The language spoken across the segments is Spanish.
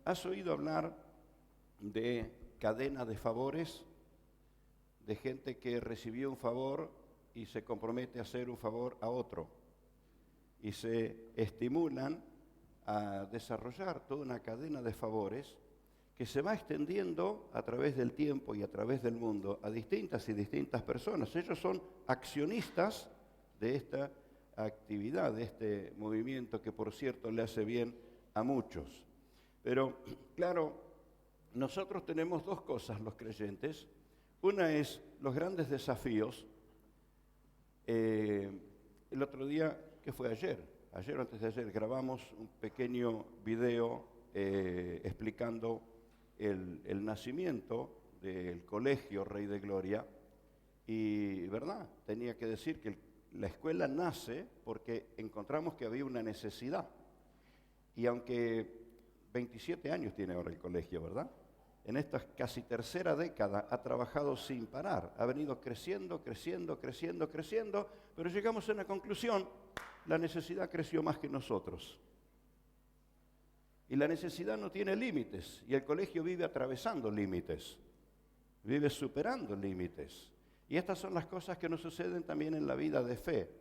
¿Has oído hablar de cadena de favores? De gente que recibió un favor y se compromete a hacer un favor a otro. Y se estimulan a desarrollar toda una cadena de favores que se va extendiendo a través del tiempo y a través del mundo a distintas y distintas personas. Ellos son accionistas de esta actividad, de este movimiento que, por cierto, le hace bien a muchos. Pero, claro, nosotros tenemos dos cosas, los creyentes. Una es los grandes desafíos. El otro día, ¿qué fue ayer? Ayer o antes de ayer grabamos un pequeño video explicando el nacimiento del colegio Rey de Gloria. Y, ¿verdad? Tenía que decir que la escuela nace porque encontramos que había una necesidad. Y aunque 27 años tiene ahora el colegio, ¿verdad? En esta casi tercera década ha trabajado sin parar, ha venido creciendo, pero llegamos a una conclusión: la necesidad creció más que nosotros. Y la necesidad no tiene límites, y el colegio vive atravesando límites, vive superando límites. Y estas son las cosas que nos suceden también en la vida de fe.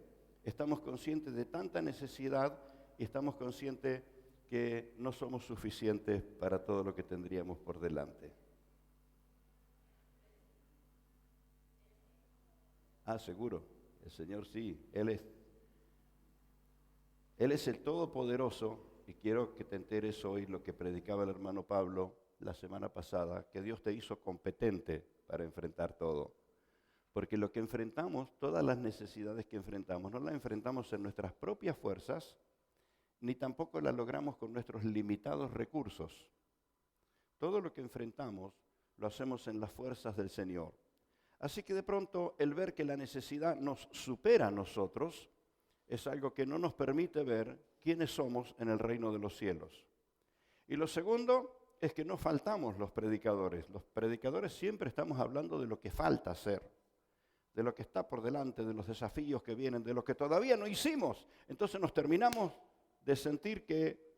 Estamos conscientes de tanta necesidad y estamos conscientes que no somos suficientes para todo lo que tendríamos por delante. Seguro, el Señor sí, Él es el Todopoderoso, y quiero que te enteres hoy lo que predicaba el hermano Pablo la semana pasada, que Dios te hizo competente para enfrentar todo. Porque lo que enfrentamos, todas las necesidades que enfrentamos, no las enfrentamos en nuestras propias fuerzas, ni tampoco la logramos con nuestros limitados recursos. Todo lo que enfrentamos lo hacemos en las fuerzas del Señor. Así que de pronto el ver que la necesidad nos supera a nosotros es algo que no nos permite ver quiénes somos en el reino de los cielos. Y lo segundo es que no faltamos los predicadores. Los predicadores siempre estamos hablando de lo que falta hacer, de lo que está por delante, de los desafíos que vienen, de lo que todavía no hicimos. Entonces nos terminamos de sentir que,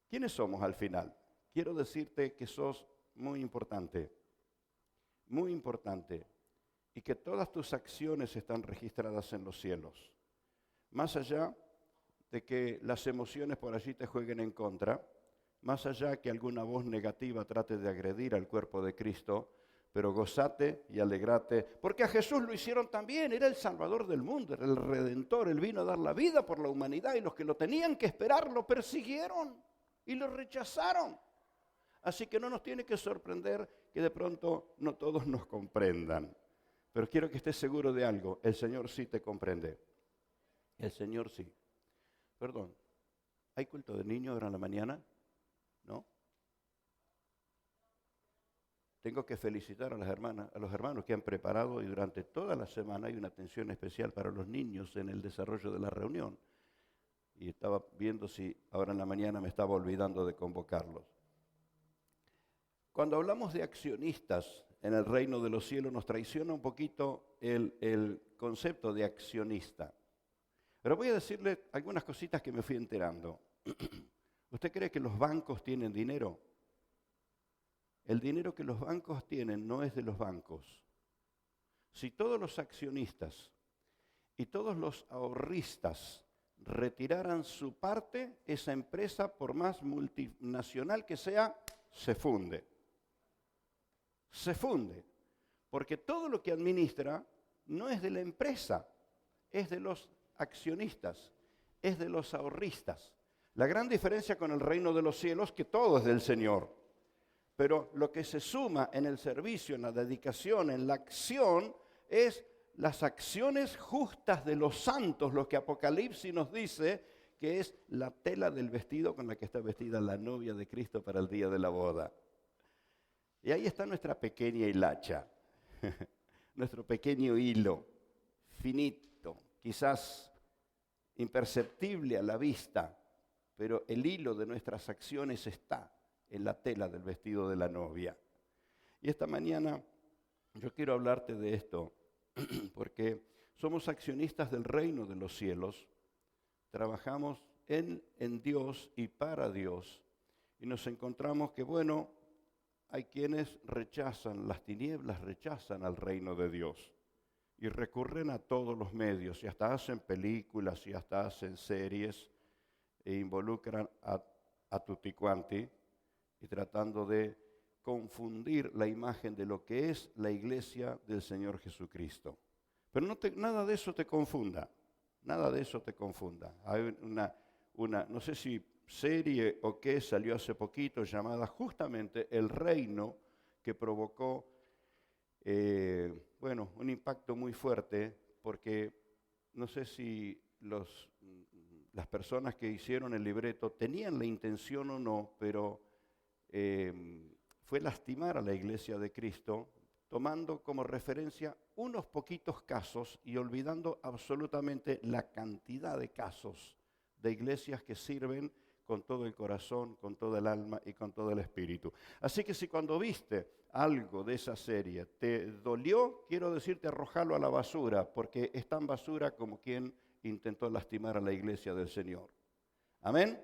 ¿quiénes somos al final? Quiero decirte que sos muy importante, y que todas tus acciones están registradas en los cielos. Más allá de que las emociones por allí te jueguen en contra, más allá que alguna voz negativa trate de agredir al cuerpo de Cristo, pero gozate y alegrate, porque a Jesús lo hicieron también. Era el Salvador del mundo, era el Redentor. Él vino a dar la vida por la humanidad, y los que lo tenían que esperar lo persiguieron y lo rechazaron. Así que no nos tiene que sorprender que de pronto no todos nos comprendan. Pero quiero que estés seguro de algo: el Señor sí te comprende. El Señor sí. Perdón, ¿hay culto de niños ahora en la mañana? ¿No? Tengo que felicitar a las hermanas, a los hermanos que han preparado, y durante toda la semana hay una atención especial para los niños en el desarrollo de la reunión. Y estaba viendo si ahora en la mañana me estaba olvidando de convocarlos. Cuando hablamos de accionistas en el reino de los cielos, nos traiciona un poquito el concepto de accionista. Pero voy a decirle algunas cositas que me fui enterando. ¿Usted cree que los bancos tienen dinero? El dinero que los bancos tienen no es de los bancos. Si todos los accionistas y todos los ahorristas retiraran su parte, esa empresa, por más multinacional que sea, se funde. Se funde. Porque todo lo que administra no es de la empresa, es de los accionistas, es de los ahorristas. La gran diferencia con el reino de los cielos es que todo es del Señor. Pero lo que se suma en el servicio, en la dedicación, en la acción, es las acciones justas de los santos, lo que Apocalipsis nos dice que es la tela del vestido con la que está vestida la novia de Cristo para el día de la boda. Y ahí está nuestra pequeña hilacha, nuestro pequeño hilo, finito, quizás imperceptible a la vista, pero el hilo de nuestras acciones está en la tela del vestido de la novia. Y esta mañana yo quiero hablarte de esto, porque somos accionistas del reino de los cielos, trabajamos en Dios y para Dios, y nos encontramos que, bueno, hay quienes rechazan, las tinieblas rechazan al reino de Dios y recurren a todos los medios y hasta hacen películas y hasta hacen series e involucran a tutti quanti y tratando de confundir la imagen de lo que es la iglesia del Señor Jesucristo. Pero nada de eso te confunda, nada de eso te confunda. Hay no sé si serie o qué salió hace poquito llamada justamente El Reino, que provocó un impacto muy fuerte, porque no sé si las personas que hicieron el libreto tenían la intención o no, pero fue lastimar a la Iglesia de Cristo, tomando como referencia unos poquitos casos y olvidando absolutamente la cantidad de casos de iglesias que sirven con todo el corazón, con todo el alma y con todo el espíritu. Así que si cuando viste algo de esa serie te dolió, quiero decirte arrojalo a la basura, porque es tan basura como quien intentó lastimar a la iglesia del Señor. Amén.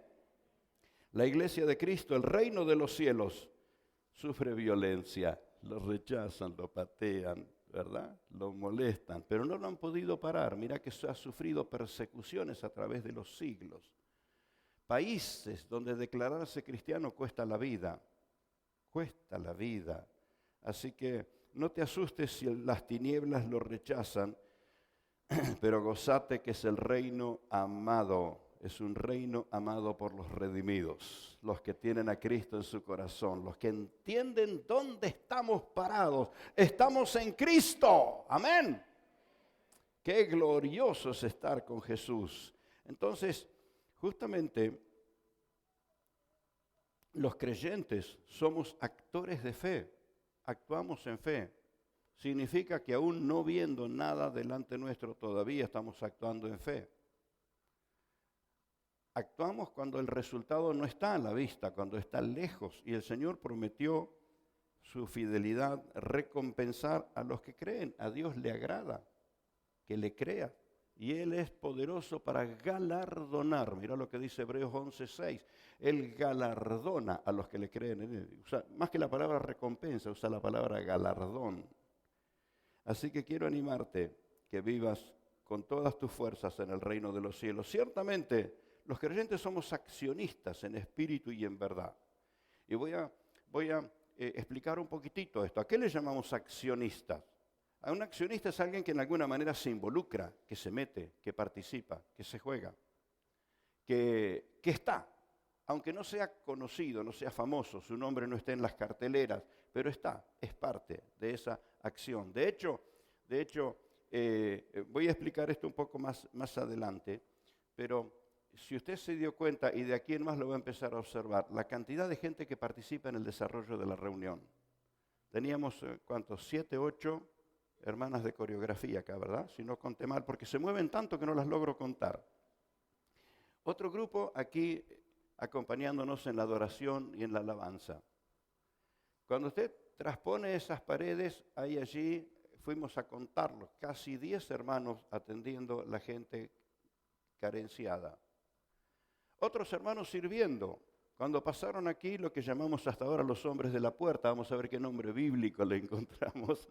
La iglesia de Cristo, el reino de los cielos, sufre violencia, lo rechazan, lo patean, ¿verdad? Lo molestan, pero no lo han podido parar. Mira que ha sufrido persecuciones a través de los siglos. Países donde declararse cristiano cuesta la vida. Así que no te asustes si las tinieblas lo rechazan, pero gozate que es el reino amado. Es un reino amado por los redimidos, los que tienen a Cristo en su corazón, los que entienden dónde estamos parados. Estamos en Cristo. Amén. Qué glorioso es estar con Jesús. Entonces, justamente, los creyentes somos actores de fe, actuamos en fe. Significa que aún no viendo nada delante nuestro, todavía estamos actuando en fe. Actuamos cuando el resultado no está a la vista, cuando está lejos. Y el Señor prometió su fidelidad, recompensar a los que creen. A Dios le agrada que le crea. Y Él es poderoso para galardonar. Mira lo que dice Hebreos 11:6. Él galardona a los que le creen en Él. Más que la palabra recompensa, usa la palabra galardón. Así que quiero animarte que vivas con todas tus fuerzas en el reino de los cielos. Ciertamente, los creyentes somos accionistas en espíritu y en verdad. Y voy a explicar un poquitito esto. ¿A qué le llamamos accionistas? A un accionista es alguien que en alguna manera se involucra, que se mete, que participa, que se juega, que está. Aunque no sea conocido, no sea famoso, su nombre no esté en las carteleras, pero está, es parte de esa acción. De hecho, voy a explicar esto un poco más adelante, pero si usted se dio cuenta, y de aquí en más lo va a empezar a observar, la cantidad de gente que participa en el desarrollo de la reunión. Teníamos, ¿cuántos? 7, 8 hermanas de coreografía acá, ¿verdad? Si no conté mal, porque se mueven tanto que no las logro contar. Otro grupo aquí acompañándonos en la adoración y en la alabanza. Cuando usted transpone esas paredes, allí fuimos a contarlos, casi 10 hermanos atendiendo la gente carenciada. Otros hermanos sirviendo. Cuando pasaron aquí, lo que llamamos hasta ahora los hombres de la puerta, vamos a ver qué nombre bíblico le encontramos.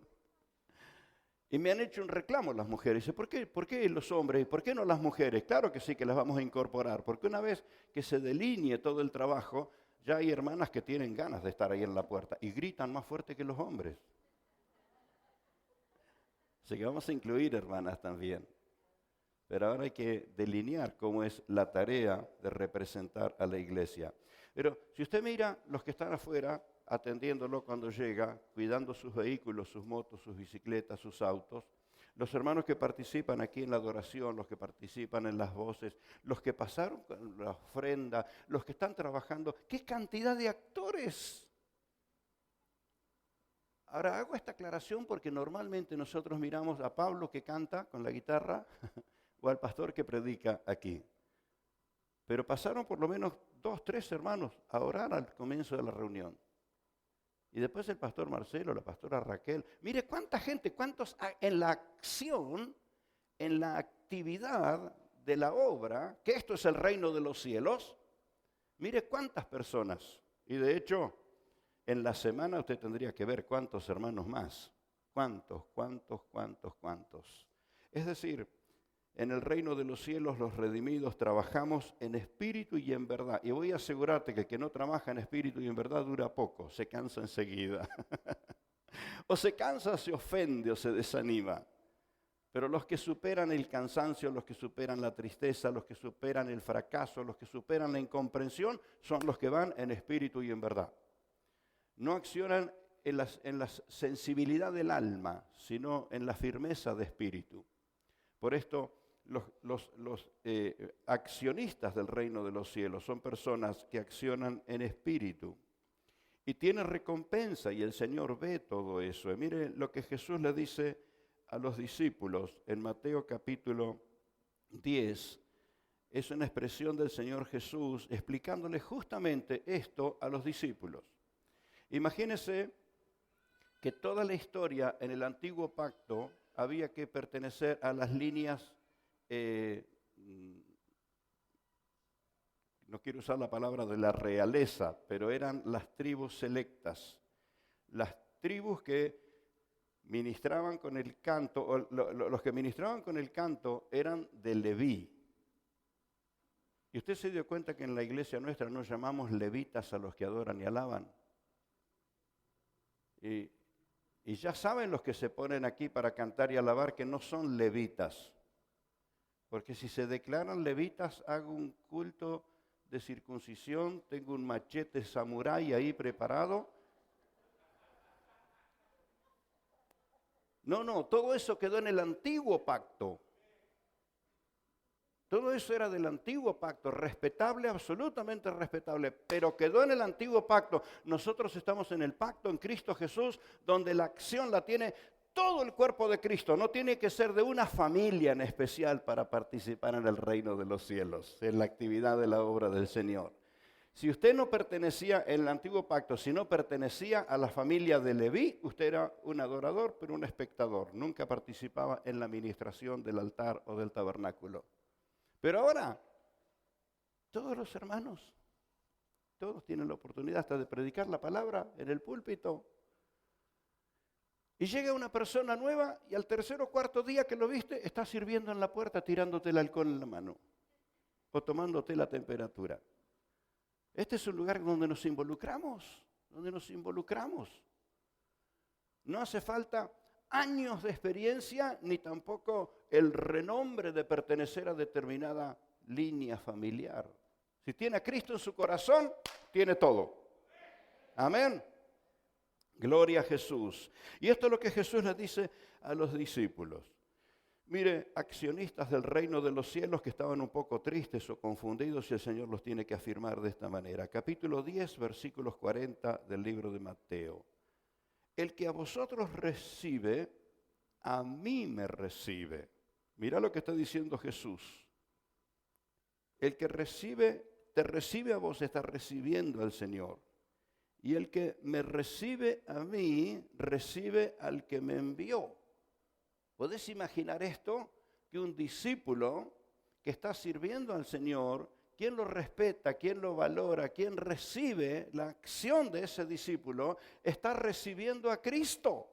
Y me han hecho un reclamo las mujeres. Dice, ¿por qué los hombres y por qué no las mujeres? Claro que sí que las vamos a incorporar, porque una vez que se delinee todo el trabajo, ya hay hermanas que tienen ganas de estar ahí en la puerta y gritan más fuerte que los hombres. Así que vamos a incluir hermanas también. Pero ahora hay que delinear cómo es la tarea de representar a la iglesia. Pero si usted mira los que están afuera, atendiéndolo cuando llega, cuidando sus vehículos, sus motos, sus bicicletas, sus autos, los hermanos que participan aquí en la adoración, los que participan en las voces, los que pasaron con la ofrenda, los que están trabajando, ¡qué cantidad de actores! Ahora hago esta aclaración porque normalmente nosotros miramos a Pablo que canta con la guitarra o al pastor que predica aquí. Pero pasaron por lo menos 2, 3 hermanos a orar al comienzo de la reunión. Y después el pastor Marcelo, la pastora Raquel. Mire cuánta gente, cuántos en la acción, en la actividad de la obra, que esto es el reino de los cielos. Mire cuántas personas. Y de hecho, en la semana usted tendría que ver cuántos hermanos más. ¿Cuántos? Es decir, en el reino de los cielos los redimidos trabajamos en espíritu y en verdad. Y voy a asegurarte que el que no trabaja en espíritu y en verdad dura poco, se cansa enseguida. O se cansa, se ofende o se desanima. Pero los que superan el cansancio, los que superan la tristeza, los que superan el fracaso, los que superan la incomprensión, son los que van en espíritu y en verdad. No accionan en la sensibilidad del alma, sino en la firmeza de espíritu. Por esto, los accionistas del reino de los cielos son personas que accionan en espíritu. Y tienen recompensa, y el Señor ve todo eso. Y mire lo que Jesús le dice a los discípulos en Mateo capítulo 10. Es una expresión del Señor Jesús explicándole justamente esto a los discípulos. Imagínense que toda la historia en el antiguo pacto había que pertenecer a las líneas, no quiero usar la palabra de la realeza, pero eran las tribus selectas, las tribus que ministraban con el canto, o los que ministraban con el canto eran de Leví. Y usted se dio cuenta que en la iglesia nuestra no llamamos levitas a los que adoran y alaban. Y ya saben los que se ponen aquí para cantar y alabar que no son levitas. Porque si se declaran levitas, hago un culto de circuncisión, tengo un machete samurái ahí preparado. No, todo eso quedó en el antiguo pacto. Todo eso era del antiguo pacto, respetable, absolutamente respetable, pero quedó en el antiguo pacto. Nosotros estamos en el pacto en Cristo Jesús, donde la acción la tiene todo el cuerpo de Cristo. No tiene que ser de una familia en especial para participar en el reino de los cielos, en la actividad de la obra del Señor. Si usted no pertenecía en el antiguo pacto, si no pertenecía a la familia de Leví, usted era un adorador, pero un espectador. Nunca participaba en la administración del altar o del tabernáculo. Pero ahora, todos los hermanos, todos tienen la oportunidad hasta de predicar la palabra en el púlpito. Y llega una persona nueva y al tercer o cuarto día que lo viste, está sirviendo en la puerta, tirándote el alcohol en la mano o tomándote la temperatura. Este es un lugar donde nos involucramos, No hace falta años de experiencia, ni tampoco el renombre de pertenecer a determinada línea familiar. Si tiene a Cristo en su corazón, tiene todo. Amén. Gloria a Jesús. Y esto es lo que Jesús les dice a los discípulos. Mire, accionistas del reino de los cielos que estaban un poco tristes o confundidos, y el Señor los tiene que afirmar de esta manera. Capítulo 10, versículos 40 del libro de Mateo. El que a vosotros recibe, a mí me recibe. Mira lo que está diciendo Jesús. El que te recibe a vos, está recibiendo al Señor. Y el que me recibe a mí, recibe al que me envió. ¿Podés imaginar esto? Que un discípulo que está sirviendo al Señor, quien lo respeta, quien lo valora, quien recibe la acción de ese discípulo, está recibiendo a Cristo.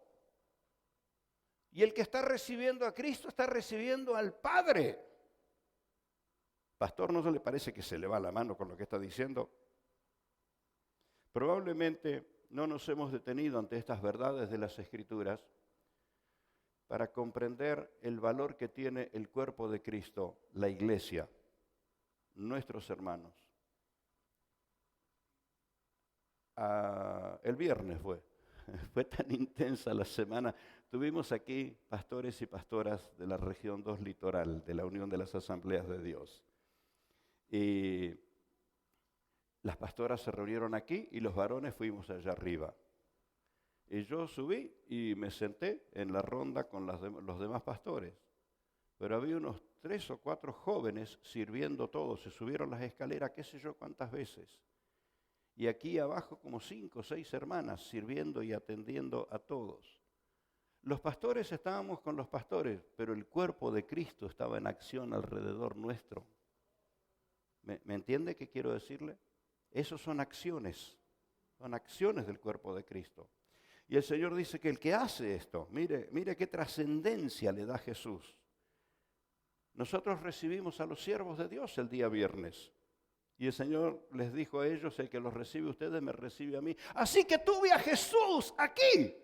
Y el que está recibiendo a Cristo está recibiendo al Padre. Pastor, ¿no se le parece que se le va la mano con lo que está diciendo? Probablemente no nos hemos detenido ante estas verdades de las Escrituras para comprender el valor que tiene el cuerpo de Cristo, la iglesia, nuestros hermanos. El viernes fue tan intensa la semana. Tuvimos aquí pastores y pastoras de la región 2 Litoral, de la Unión de las Asambleas de Dios. Y las pastoras se reunieron aquí y los varones fuimos allá arriba. Y yo subí y me senté en la ronda con los demás pastores. Pero había unos 3 o 4 jóvenes sirviendo todos. Se subieron las escaleras, qué sé yo cuántas veces. Y aquí abajo como 5 o 6 hermanas sirviendo y atendiendo a todos. Los pastores estábamos con los pastores, pero el cuerpo de Cristo estaba en acción alrededor nuestro. ¿Me entiende qué quiero decirle? Esos son acciones. son acciones del cuerpo de Cristo. Y el Señor dice que el que hace esto, mire qué trascendencia le da Jesús. Nosotros recibimos a los siervos de Dios el día viernes. Y el Señor les dijo a ellos, el que los recibe a ustedes me recibe a mí. Así que tuve a Jesús aquí.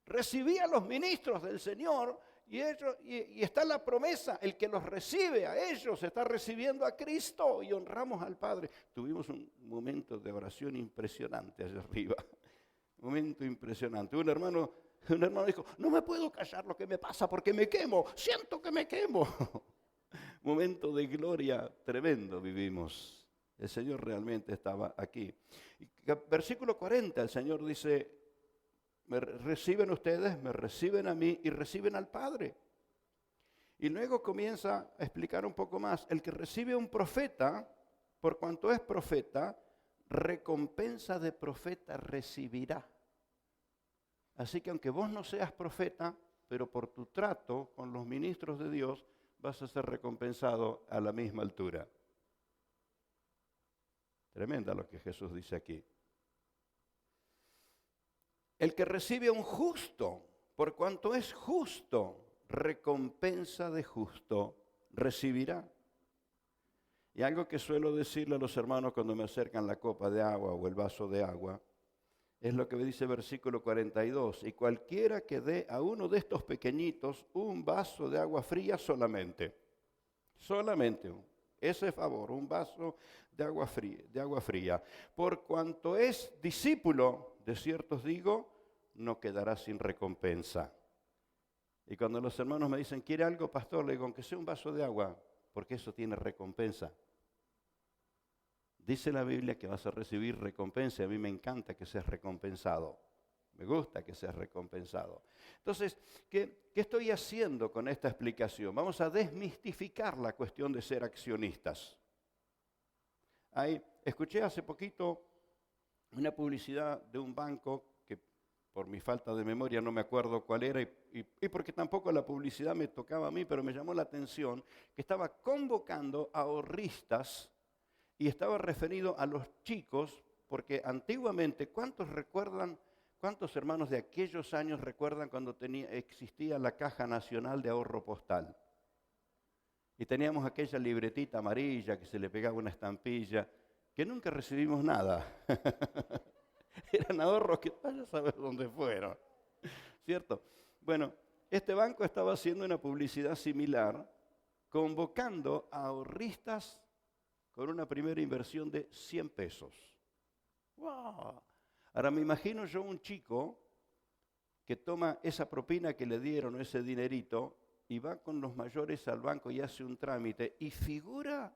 Recibí a los ministros del Señor y está la promesa, el que los recibe a ellos está recibiendo a Cristo y honramos al Padre. Tuvimos un momento de oración impresionante allá arriba. Un momento impresionante. Un hermano dijo, no me puedo callar lo que me pasa porque me quemo, siento que me quemo. Momento de gloria tremendo vivimos. El Señor realmente estaba aquí. Versículo 40, el Señor dice, me reciben ustedes, me reciben a mí y reciben al Padre. Y luego comienza a explicar un poco más. El que recibe a un profeta, por cuanto es profeta, recompensa de profeta recibirá. Así que aunque vos no seas profeta, pero por tu trato con los ministros de Dios, vas a ser recompensado a la misma altura. Tremenda lo que Jesús dice aquí. El que recibe a un justo, por cuanto es justo, recompensa de justo recibirá. Y algo que suelo decirle a los hermanos cuando me acercan la copa de agua o el vaso de agua, es lo que me dice el versículo 42. Y cualquiera que dé a uno de estos pequeñitos un vaso de agua fría solamente, ese favor, un vaso de agua fría, por cuanto es discípulo, de cierto os digo, no quedará sin recompensa. Y cuando los hermanos me dicen, ¿quiere algo, pastor? Le digo, aunque sea un vaso de agua, porque eso tiene recompensa. Dice la Biblia que vas a recibir recompensa. A mí me encanta que seas recompensado. Me gusta que seas recompensado. Entonces, ¿qué estoy haciendo con esta explicación? Vamos a desmistificar la cuestión de ser accionistas. Escuché hace poquito una publicidad de un banco que por mi falta de memoria no me acuerdo cuál era y porque tampoco la publicidad me tocaba a mí, pero me llamó la atención que estaba convocando ahorristas y estaba referido a los chicos, porque antiguamente, ¿cuántos hermanos de aquellos años recuerdan cuando existía la Caja Nacional de Ahorro Postal? Y teníamos aquella libretita amarilla que se le pegaba una estampilla, que nunca recibimos nada. Eran ahorros que vaya a saber dónde fueron, ¿cierto? Bueno, este banco estaba haciendo una publicidad similar, convocando a ahorristas con una primera inversión de 100 pesos. ¡Wow! Ahora me imagino yo un chico que toma esa propina que le dieron, ese dinerito, y va con los mayores al banco y hace un trámite y figura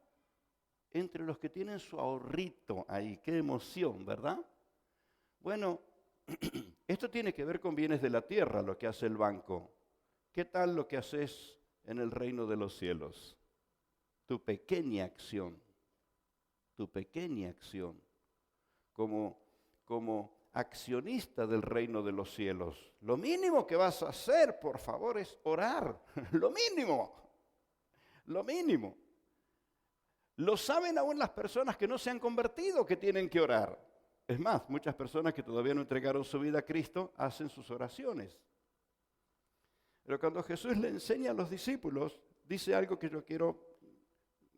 entre los que tienen su ahorrito ahí. ¡Qué emoción!, ¿verdad? Bueno, esto tiene que ver con bienes de la tierra, lo que hace el banco. ¿Qué tal lo que haces en el reino de los cielos? Tu pequeña acción como accionista del reino de los cielos. Lo mínimo que vas a hacer, por favor, es orar. Lo mínimo. Lo saben aún las personas que no se han convertido que tienen que orar. Es más, muchas personas que todavía no entregaron su vida a Cristo hacen sus oraciones. Pero cuando Jesús le enseña a los discípulos, dice algo que yo quiero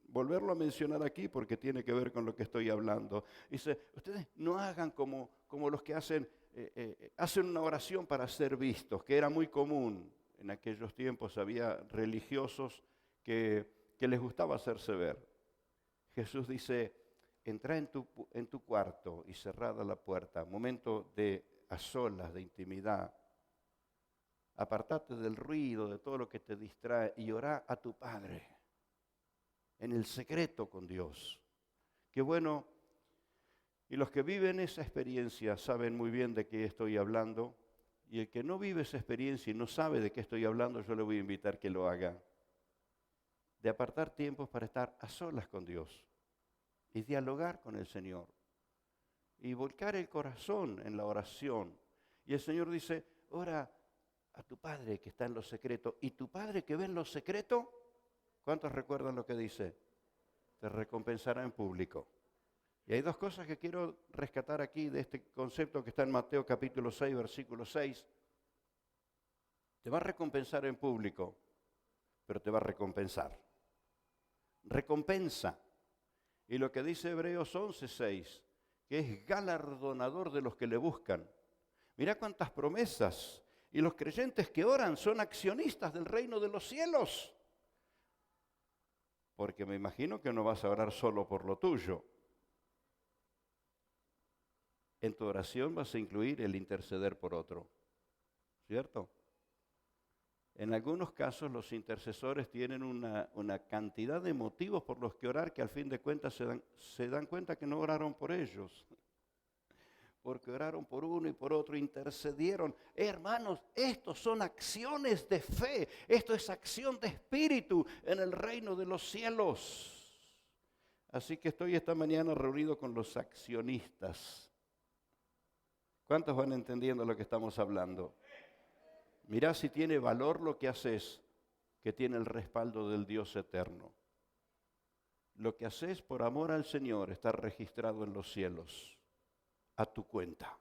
volverlo a mencionar aquí porque tiene que ver con lo que estoy hablando. Dice, ustedes no hagan como los que hacen una oración para ser vistos, que era muy común. En aquellos tiempos había religiosos que les gustaba hacerse ver. Jesús dice, entra en tu cuarto y cerrada la puerta, momento a solas, de intimidad. Apartate del ruido, de todo lo que te distrae y orá a tu Padre en el secreto con Dios. Qué bueno. Y los que viven esa experiencia saben muy bien de qué estoy hablando. Y el que no vive esa experiencia y no sabe de qué estoy hablando, yo le voy a invitar que lo haga. De apartar tiempos para estar a solas con Dios y dialogar con el Señor. Y volcar el corazón en la oración. Y el Señor dice, ora a tu Padre que está en lo secreto. Y tu Padre que ve en lo secreto, ¿cuántos recuerdan lo que dice? Te recompensará en público. Y hay dos cosas que quiero rescatar aquí de este concepto que está en Mateo capítulo 6, versículo 6. Te va a recompensar en público, pero te va a recompensar. Recompensa. Y lo que dice Hebreos 11:6, que es galardonador de los que le buscan. Mira cuántas promesas. Y los creyentes que oran son accionistas del reino de los cielos. Porque me imagino que no vas a orar solo por lo tuyo. En tu oración vas a incluir el interceder por otro. ¿Cierto? En algunos casos los intercesores tienen una cantidad de motivos por los que orar que al fin de cuentas se dan cuenta que no oraron por ellos. Porque oraron por uno y por otro, intercedieron. Hermanos, estos son acciones de fe. Esto es acción de espíritu en el reino de los cielos. Así que estoy esta mañana reunido con los accionistas. ¿Cuántos van entendiendo lo que estamos hablando? Mirá si tiene valor lo que haces, que tiene el respaldo del Dios eterno. Lo que haces por amor al Señor está registrado en los cielos, a tu cuenta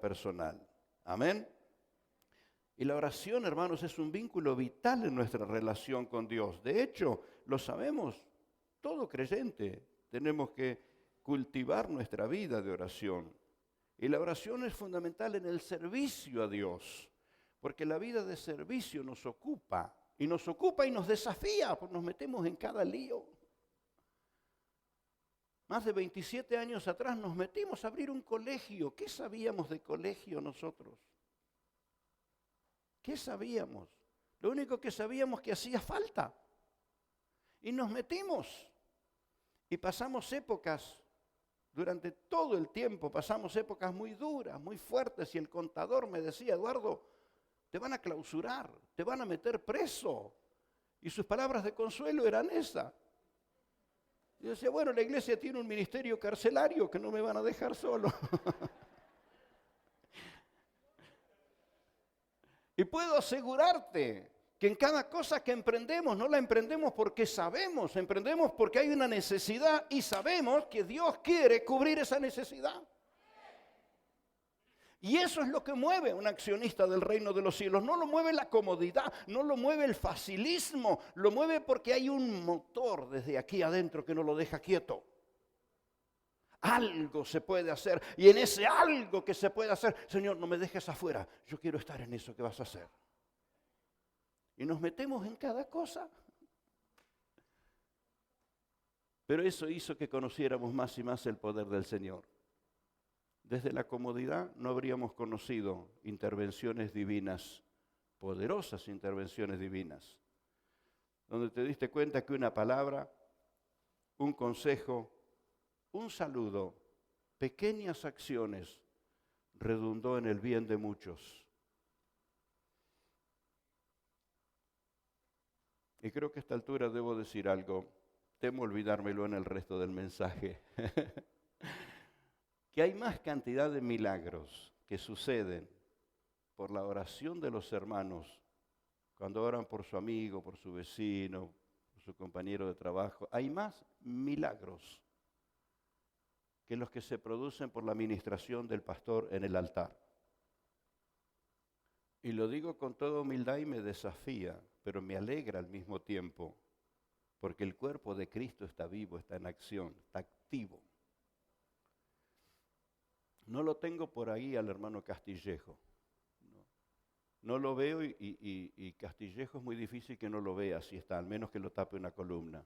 personal. Amén. Y la oración, hermanos, es un vínculo vital en nuestra relación con Dios. De hecho, lo sabemos, todo creyente tenemos que cultivar nuestra vida de oración. Y la oración es fundamental en el servicio a Dios, porque la vida de servicio nos ocupa y nos desafía, porque nos metemos en cada lío. Más de 27 años atrás nos metimos a abrir un colegio. ¿Qué sabíamos de colegio nosotros? ¿Qué sabíamos? Lo único que sabíamos que hacía falta. Y nos metimos y pasamos épocas. Durante todo el tiempo pasamos épocas muy duras, muy fuertes, y el contador me decía: Eduardo, te van a clausurar, te van a meter preso. Y sus palabras de consuelo eran esas. Y yo decía: bueno, la iglesia tiene un ministerio carcelario que no me van a dejar solo. Y puedo asegurarte que en cada cosa que emprendemos, no la emprendemos porque sabemos, emprendemos porque hay una necesidad y sabemos que Dios quiere cubrir esa necesidad. Y eso es lo que mueve a un accionista del reino de los cielos. No lo mueve la comodidad, no lo mueve el facilismo, lo mueve porque hay un motor desde aquí adentro que no lo deja quieto. Algo se puede hacer, y en ese algo que se puede hacer, Señor, no me dejes afuera, yo quiero estar en eso que vas a hacer. Y nos metemos en cada cosa. Pero eso hizo que conociéramos más y más el poder del Señor. Desde la comodidad no habríamos conocido intervenciones divinas, poderosas intervenciones divinas, donde te diste cuenta que una palabra, un consejo, un saludo, pequeñas acciones, redundó en el bien de muchos. Y creo que a esta altura debo decir algo, temo olvidármelo en el resto del mensaje, que hay más cantidad de milagros que suceden por la oración de los hermanos, cuando oran por su amigo, por su vecino, por su compañero de trabajo. Hay más milagros que los que se producen por la ministración del pastor en el altar. Y lo digo con toda humildad y me desafía, pero me alegra al mismo tiempo, porque el cuerpo de Cristo está vivo, está en acción, está activo. No lo tengo por ahí al hermano Castillejo. No lo veo y Castillejo es muy difícil que no lo vea si está, al menos que lo tape una columna.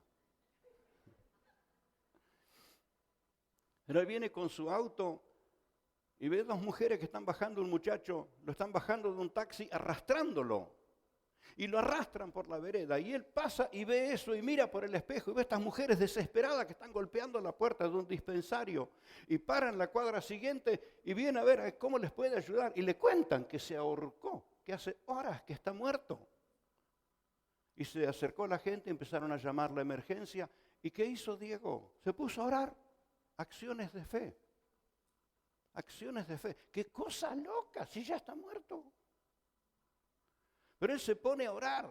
Pero él viene con su auto y ve dos mujeres que están bajando un muchacho, lo están bajando de un taxi arrastrándolo. Y lo arrastran por la vereda. Y él pasa y ve eso y mira por el espejo y ve a estas mujeres desesperadas que están golpeando la puerta de un dispensario. Y paran la cuadra siguiente y viene a ver cómo les puede ayudar. Y le cuentan que se ahorcó, que hace horas que está muerto. Y se acercó la gente, empezaron a llamar la emergencia. ¿Y qué hizo Diego? Se puso a orar. Acciones de fe. Acciones de fe. ¡Qué cosa loca! Si ya está muerto. Pero él se pone a orar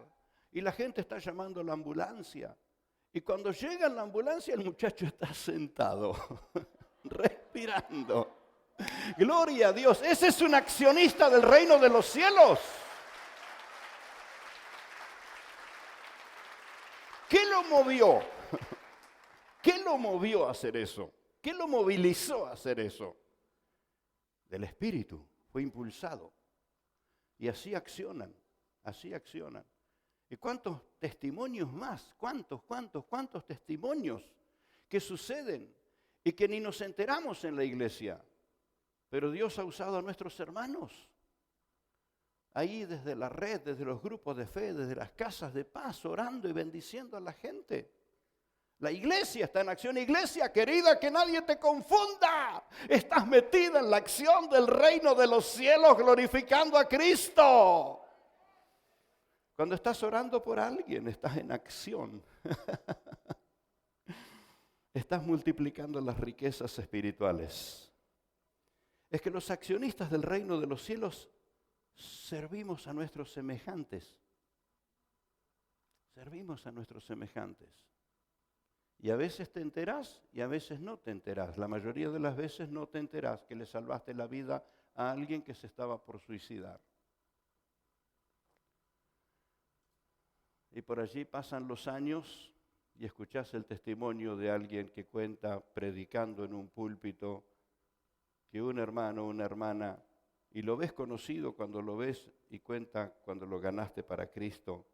y la gente está llamando a la ambulancia. Y cuando llega la ambulancia, el muchacho está sentado, respirando. Gloria a Dios. Ese es un accionista del reino de los cielos. ¿Qué lo movió? ¿Qué lo movió a hacer eso? ¿Qué lo movilizó a hacer eso? Del Espíritu. Fue impulsado. Y así accionan. Así accionan. ¿Y cuántos testimonios más? ¿Cuántos testimonios que suceden y que ni nos enteramos en la iglesia? Pero Dios ha usado a nuestros hermanos. Ahí desde la red, desde los grupos de fe, desde las casas de paz, orando y bendiciendo a la gente. La iglesia está en acción. Iglesia querida, que nadie te confunda. Estás metida en la acción del reino de los cielos, glorificando a Cristo. Cuando estás orando por alguien, estás en acción. Estás multiplicando las riquezas espirituales. Es que los accionistas del reino de los cielos servimos a nuestros semejantes. Servimos a nuestros semejantes. Y a veces te enterás y a veces no te enterás. La mayoría de las veces no te enterás que le salvaste la vida a alguien que se estaba por suicidar. Y por allí pasan los años y escuchás el testimonio de alguien que cuenta predicando en un púlpito que un hermano o una hermana, y lo ves conocido cuando lo ves y cuenta cuando lo ganaste para Cristo,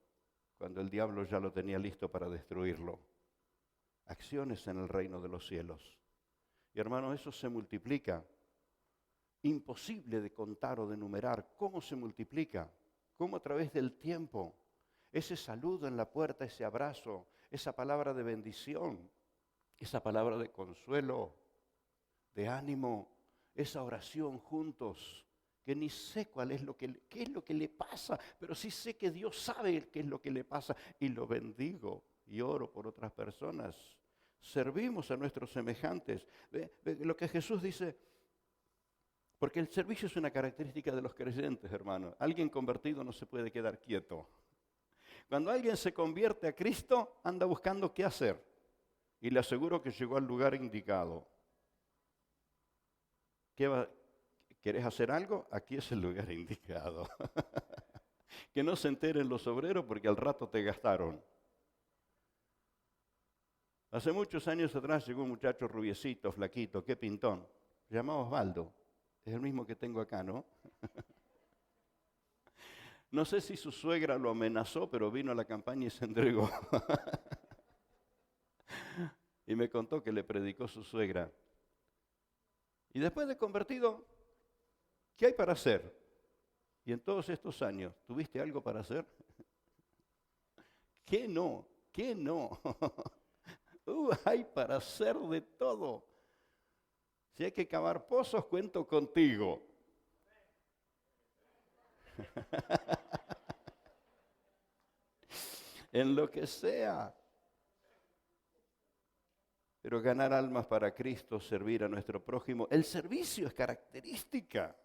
cuando el diablo ya lo tenía listo para destruirlo. Acciones en el reino de los cielos. Y hermano, eso se multiplica. Imposible de contar o de enumerar. ¿Cómo se multiplica? ¿Cómo a través del tiempo? Ese saludo en la puerta, ese abrazo, esa palabra de bendición, esa palabra de consuelo, de ánimo, esa oración juntos, que ni sé qué es lo que le pasa, pero sí sé que Dios sabe qué es lo que le pasa y lo bendigo y oro por otras personas. Servimos a nuestros semejantes. Ve lo que Jesús dice, porque el servicio es una característica de los creyentes, hermano. Alguien convertido no se puede quedar quieto. Cuando alguien se convierte a Cristo, anda buscando qué hacer. Y le aseguro que llegó al lugar indicado. ¿Querés hacer algo? Aquí es el lugar indicado. Que no se enteren los obreros porque al rato te gastaron. Hace muchos años atrás llegó un muchacho rubiecito, flaquito, qué pintón. Se llamaba Osvaldo. Es el mismo que tengo acá, ¿no? No sé si su suegra lo amenazó, pero vino a la campaña y se entregó. Y me contó que le predicó su suegra. Y después de convertido, ¿qué hay para hacer? Y en todos estos años, ¿tuviste algo para hacer? ¿Qué no? ¿Qué no? Hay para hacer de todo. Si hay que cavar pozos, cuento contigo. En lo que sea. Pero ganar almas para Cristo, servir a nuestro prójimo, el servicio es característica.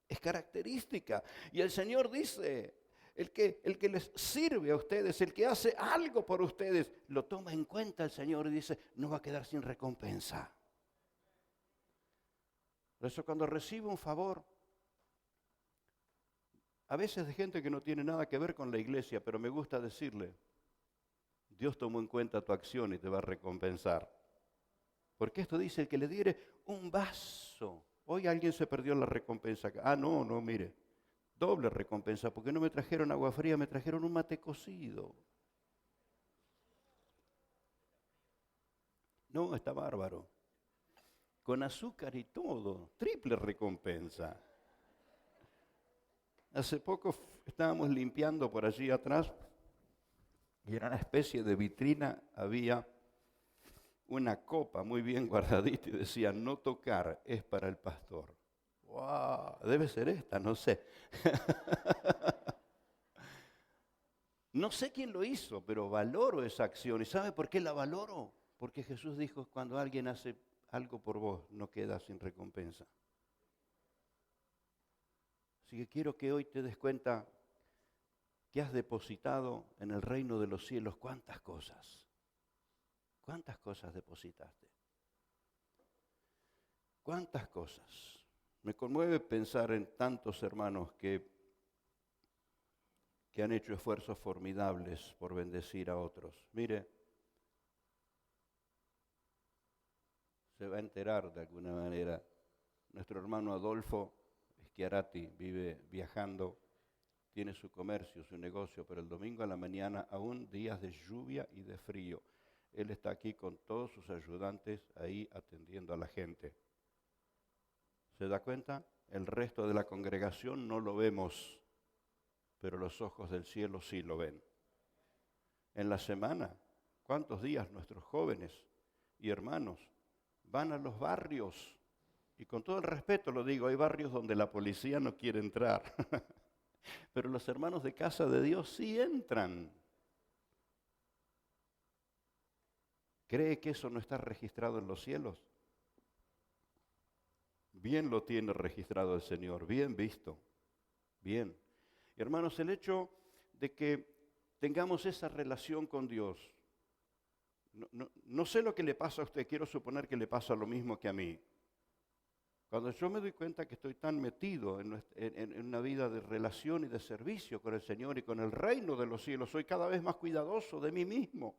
Es característica. Y el Señor dice, el que les sirve a ustedes, el que hace algo por ustedes, lo toma en cuenta el Señor y dice, no va a quedar sin recompensa. Por eso cuando recibe un favor, a veces de gente que no tiene nada que ver con la iglesia, pero me gusta decirle, Dios tomó en cuenta tu acción y te va a recompensar. Porque esto dice, el que le diere un vaso. Hoy alguien se perdió la recompensa. No, mire, doble recompensa, porque no me trajeron agua fría, me trajeron un mate cocido. No, está bárbaro. Con azúcar y todo, triple recompensa. Hace poco estábamos limpiando por allí atrás y en una especie de vitrina había una copa muy bien guardadita y decía, no tocar, es para el pastor. ¡Wow! Debe ser esta, no sé. No sé quién lo hizo, pero valoro esa acción. ¿Y sabe por qué la valoro? Porque Jesús dijo, cuando alguien hace algo por vos, no queda sin recompensa. Así que quiero que hoy te des cuenta que has depositado en el reino de los cielos cuántas cosas. ¿Cuántas cosas depositaste? ¿Cuántas cosas? Me conmueve pensar en tantos hermanos que han hecho esfuerzos formidables por bendecir a otros. Mire, se va a enterar de alguna manera. Nuestro hermano Adolfo Schiarati vive viajando, tiene su comercio, su negocio, pero el domingo a la mañana, aún días de lluvia y de frío, él está aquí con todos sus ayudantes ahí atendiendo a la gente. ¿Se da cuenta? El resto de la congregación no lo vemos, pero los ojos del cielo sí lo ven. En la semana, ¿cuántos días nuestros jóvenes y hermanos van a los barrios? Y con todo el respeto lo digo, hay barrios donde la policía no quiere entrar, pero los hermanos de Casa de Dios sí entran. ¿Cree que eso no está registrado en los cielos? Bien lo tiene registrado el Señor, bien visto, bien. Y hermanos, el hecho de que tengamos esa relación con Dios, no sé lo que le pasa a usted, quiero suponer que le pasa lo mismo que a mí. Cuando yo me doy cuenta que estoy tan metido en una vida de relación y de servicio con el Señor y con el reino de los cielos, soy cada vez más cuidadoso de mí mismo.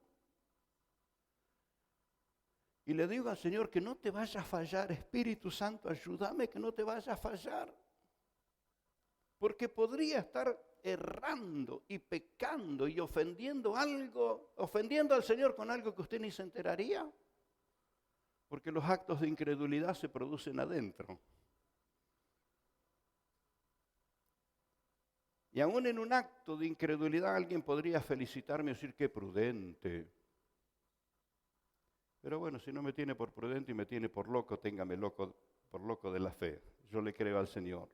Y le digo al Señor que no te vaya a fallar, Espíritu Santo, ayúdame que no te vaya a fallar. Porque podría estar errando y pecando y ofendiendo al Señor con algo que usted ni se enteraría. Porque los actos de incredulidad se producen adentro. Y aún en un acto de incredulidad alguien podría felicitarme y decir, qué prudente. Pero bueno, si no me tiene por prudente y me tiene por loco, téngame loco, por loco de la fe. Yo le creo al Señor.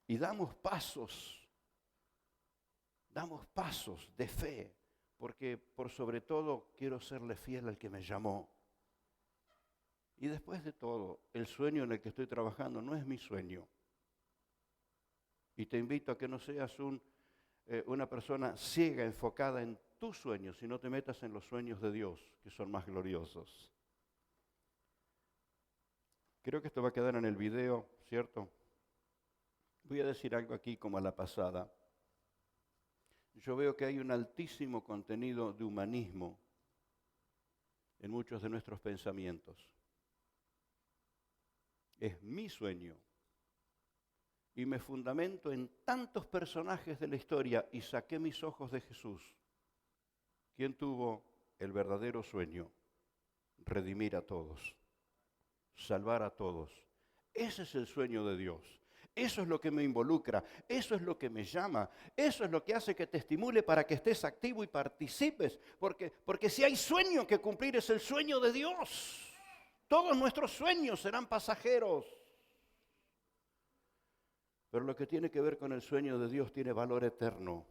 Y damos pasos de fe, porque por sobre todo quiero serle fiel al que me llamó. Y después de todo, el sueño en el que estoy trabajando no es mi sueño. Y te invito a que no seas una persona ciega, enfocada en tus sueños, sino te metas en los sueños de Dios, que son más gloriosos. Creo que esto va a quedar en el video, ¿cierto? Voy a decir algo aquí como a la pasada. Yo veo que hay un altísimo contenido de humanismo en muchos de nuestros pensamientos. Es mi sueño. Y me fundamento en tantos personajes de la historia y saqué mis ojos de Jesús, quien tuvo el verdadero sueño, redimir a todos, salvar a todos. Ese es el sueño de Dios. Eso es lo que me involucra, eso es lo que me llama, eso es lo que hace que te estimule para que estés activo y participes, porque si hay sueño que cumplir es el sueño de Dios. Todos nuestros sueños serán pasajeros, pero lo que tiene que ver con el sueño de Dios tiene valor eterno.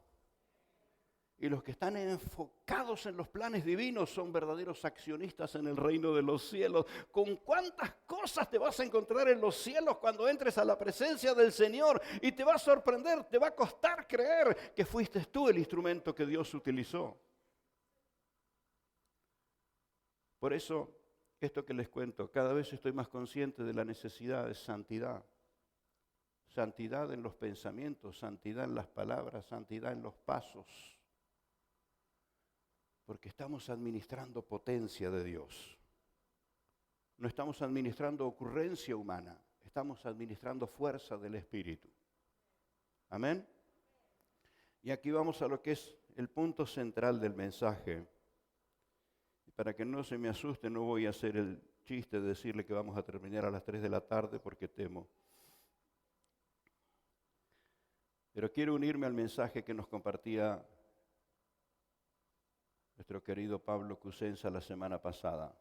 Y los que están enfocados en los planes divinos son verdaderos accionistas en el reino de los cielos. ¿Con cuántas cosas te vas a encontrar en los cielos cuando entres a la presencia del Señor? Y te va a sorprender, te va a costar creer que fuiste tú el instrumento que Dios utilizó. Por eso, esto que les cuento, cada vez estoy más consciente de la necesidad de santidad. Santidad en los pensamientos, santidad en las palabras, santidad en los pasos. Porque estamos administrando potencia de Dios. No estamos administrando ocurrencia humana, estamos administrando fuerza del Espíritu. Amén. Y aquí vamos a lo que es el punto central del mensaje. Para que no se me asuste, no voy a hacer el chiste de decirle que vamos a terminar a las 3 de la tarde porque temo. Pero quiero unirme al mensaje que nos compartía nuestro querido Pablo Cusenza la semana pasada.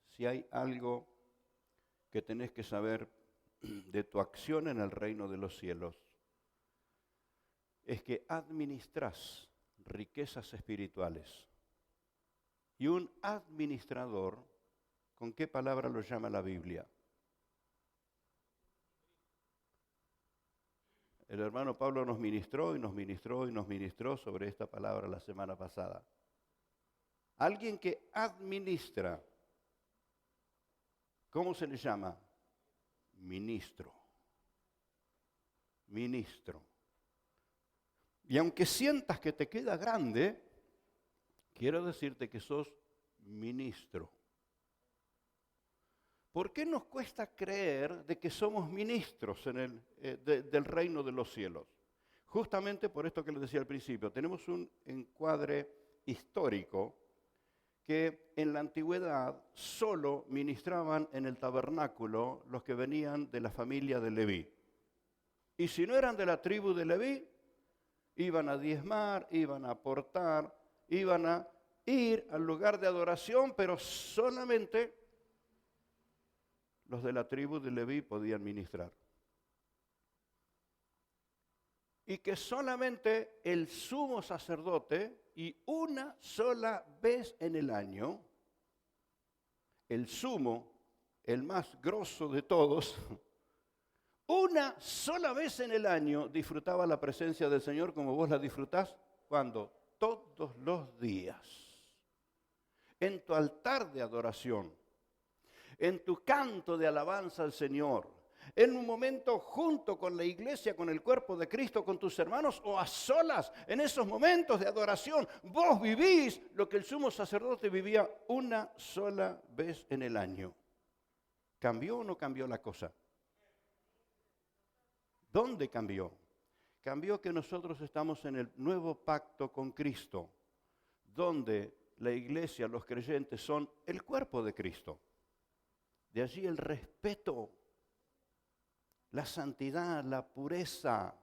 Si hay algo que tenés que saber de tu acción en el reino de los cielos, es que administrás riquezas espirituales. Y un administrador, ¿con qué palabra lo llama la Biblia? El hermano Pablo nos ministró sobre esta palabra la semana pasada. Alguien que administra. ¿Cómo se le llama? Ministro. Ministro. Y aunque sientas que te queda grande, quiero decirte que sos ministro. ¿Por qué nos cuesta creer de que somos ministros del reino de los cielos? Justamente por esto que les decía al principio, tenemos un encuadre histórico que en la antigüedad solo ministraban en el tabernáculo los que venían de la familia de Leví. Y si no eran de la tribu de Leví, iban a diezmar, iban a aportar, iban a ir al lugar de adoración, pero solamente los de la tribu de Leví podían ministrar. Y que solamente el sumo sacerdote, y una sola vez en el año, el sumo, el más grosso de todos, una sola vez en el año disfrutaba la presencia del Señor como vos la disfrutás. ¿Cuándo? Todos los días. En tu altar de adoración, en tu canto de alabanza al Señor, en un momento junto con la iglesia, con el cuerpo de Cristo, con tus hermanos o a solas, en esos momentos de adoración, vos vivís lo que el sumo sacerdote vivía una sola vez en el año. ¿Cambió o no cambió la cosa? ¿Dónde cambió? Cambió que nosotros estamos en el nuevo pacto con Cristo, donde la iglesia, los creyentes son el cuerpo de Cristo. De allí el respeto, la santidad, la pureza.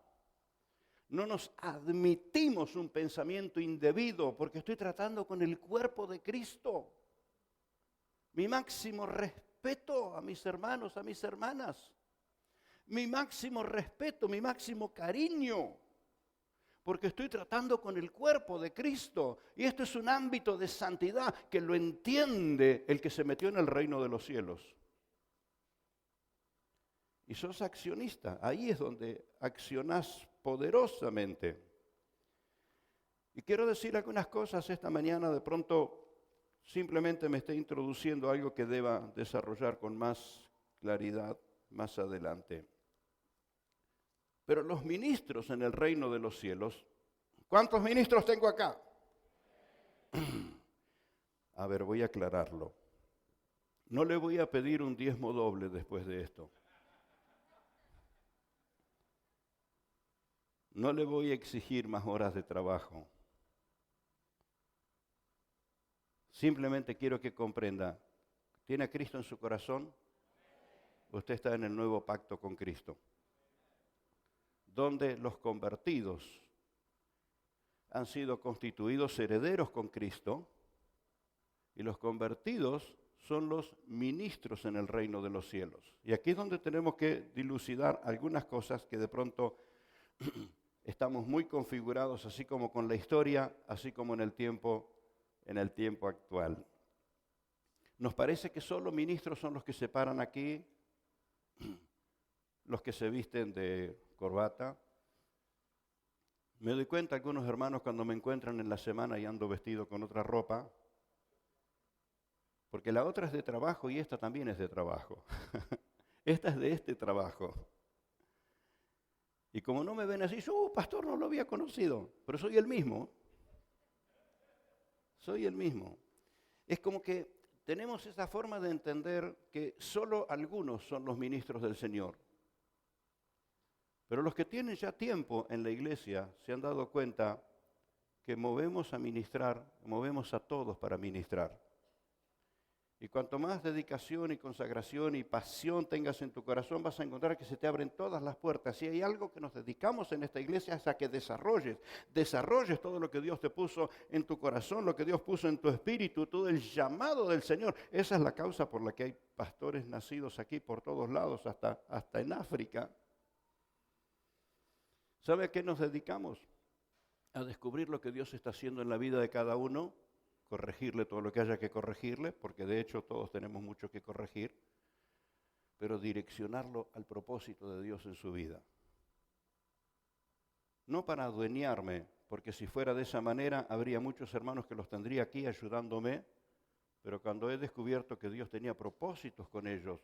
No nos admitimos un pensamiento indebido porque estoy tratando con el cuerpo de Cristo. Mi máximo respeto a mis hermanos, a mis hermanas. Mi máximo respeto, mi máximo cariño, porque estoy tratando con el cuerpo de Cristo. Y esto es un ámbito de santidad que lo entiende el que se metió en el reino de los cielos. Y sos accionista, ahí es donde accionás poderosamente. Y quiero decir algunas cosas esta mañana, de pronto simplemente me estoy introduciendo a algo que deba desarrollar con más claridad más adelante. Pero los ministros en el reino de los cielos, ¿cuántos ministros tengo acá? A ver, voy a aclararlo. No le voy a pedir un diezmo doble después de esto. No le voy a exigir más horas de trabajo. Simplemente quiero que comprenda, ¿tiene a Cristo en su corazón? Usted está en el nuevo pacto con Cristo, donde los convertidos han sido constituidos herederos con Cristo y los convertidos son los ministros en el reino de los cielos. Y aquí es donde tenemos que dilucidar algunas cosas que de pronto estamos muy configurados, así como con la historia, así como en el tiempo actual. Nos parece que solo ministros son los que se paran aquí, los que se visten de corbata. Me doy cuenta algunos hermanos cuando me encuentran en la semana y ando vestido con otra ropa, porque la otra es de trabajo y esta también es de trabajo. Esta es de este trabajo. Y como no me ven así, pastor, no lo había conocido, pero soy el mismo. Soy el mismo. Es como que tenemos esa forma de entender que solo algunos son los ministros del Señor. Pero los que tienen ya tiempo en la iglesia se han dado cuenta que movemos a ministrar, movemos a todos para ministrar. Y cuanto más dedicación y consagración y pasión tengas en tu corazón, vas a encontrar que se te abren todas las puertas. Y hay algo que nos dedicamos en esta iglesia es a que desarrolles todo lo que Dios te puso en tu corazón, lo que Dios puso en tu espíritu, todo el llamado del Señor. Esa es la causa por la que hay pastores nacidos aquí por todos lados, hasta en África. ¿Sabe a qué nos dedicamos? A descubrir lo que Dios está haciendo en la vida de cada uno, corregirle todo lo que haya que corregirle, porque de hecho todos tenemos mucho que corregir, pero direccionarlo al propósito de Dios en su vida. No para adueñarme, porque si fuera de esa manera, habría muchos hermanos que los tendría aquí ayudándome, pero cuando he descubierto que Dios tenía propósitos con ellos,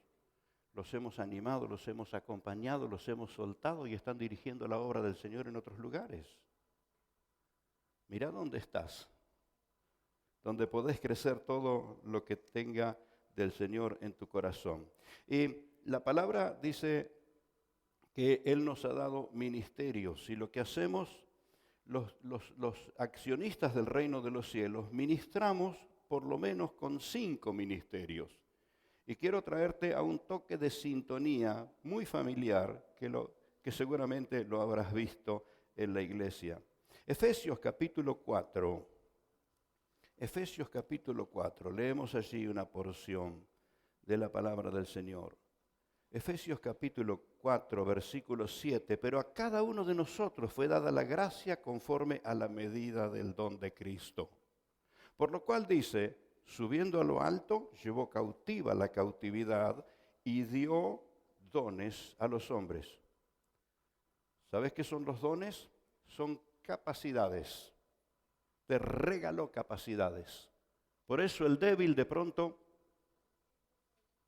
los hemos animado, los hemos acompañado, los hemos soltado y están dirigiendo la obra del Señor en otros lugares. Mira dónde estás, donde podés crecer todo lo que tenga del Señor en tu corazón. Y la palabra dice que Él nos ha dado ministerios y lo que hacemos los accionistas del reino de los cielos, ministramos por lo menos con 5 ministerios. Y quiero traerte a un toque de sintonía muy familiar que seguramente lo habrás visto en la iglesia. Efesios capítulo 4. Efesios capítulo 4. Leemos allí una porción de la palabra del Señor. Efesios capítulo 4, versículo 7. Pero a cada uno de nosotros fue dada la gracia conforme a la medida del don de Cristo. Por lo cual dice, subiendo a lo alto, llevó cautiva la cautividad y dio dones a los hombres. ¿Sabes qué son los dones? Son capacidades. Te regaló capacidades. Por eso el débil de pronto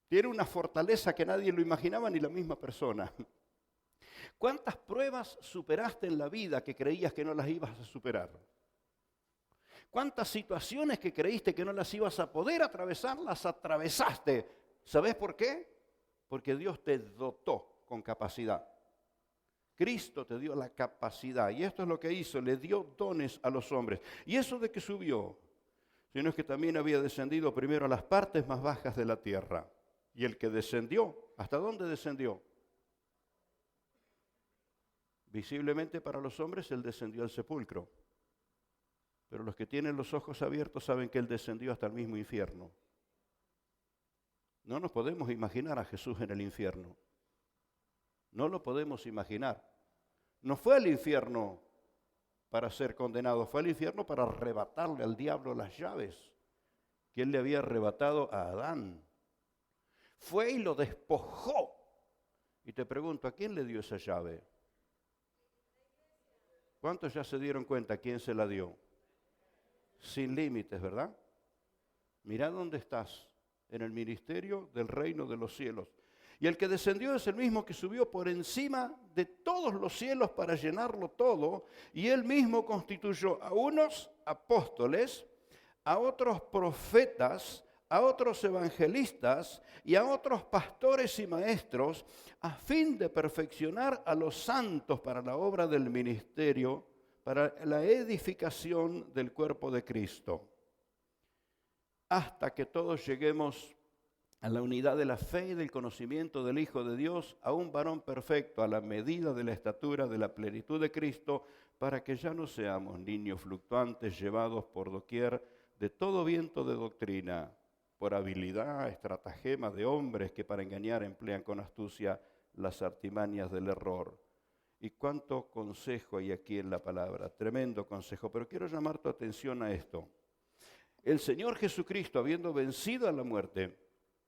tiene una fortaleza que nadie lo imaginaba ni la misma persona. ¿Cuántas pruebas superaste en la vida que creías que no las ibas a superar? ¿Cuántas situaciones que creíste que no las ibas a poder atravesar, las atravesaste? ¿Sabes por qué? Porque Dios te dotó con capacidad. Cristo te dio la capacidad y esto es lo que hizo, le dio dones a los hombres. ¿Y eso de que subió? Sino es que también había descendido primero a las partes más bajas de la tierra. Y el que descendió, ¿hasta dónde descendió? Visiblemente para los hombres, Él descendió al sepulcro. Pero los que tienen los ojos abiertos saben que Él descendió hasta el mismo infierno. No nos podemos imaginar a Jesús en el infierno. No lo podemos imaginar. No fue al infierno para ser condenado, fue al infierno para arrebatarle al diablo las llaves que Él le había arrebatado a Adán. Fue y lo despojó. Y te pregunto, ¿a quién le dio esa llave? ¿Cuántos ya se dieron cuenta a quién se la dio? Sin límites, ¿verdad? Mirá dónde estás, en el ministerio del reino de los cielos. Y el que descendió es el mismo que subió por encima de todos los cielos para llenarlo todo, y Él mismo constituyó a unos apóstoles, a otros profetas, a otros evangelistas y a otros pastores y maestros, a fin de perfeccionar a los santos para la obra del ministerio, para la edificación del cuerpo de Cristo, hasta que todos lleguemos a la unidad de la fe y del conocimiento del Hijo de Dios, a un varón perfecto, a la medida de la estatura de la plenitud de Cristo, para que ya no seamos niños fluctuantes llevados por doquier de todo viento de doctrina, por habilidad, estratagema de hombres que para engañar emplean con astucia las artimañas del error. Y cuánto consejo hay aquí en la palabra, tremendo consejo, pero quiero llamar tu atención a esto. El Señor Jesucristo, habiendo vencido a la muerte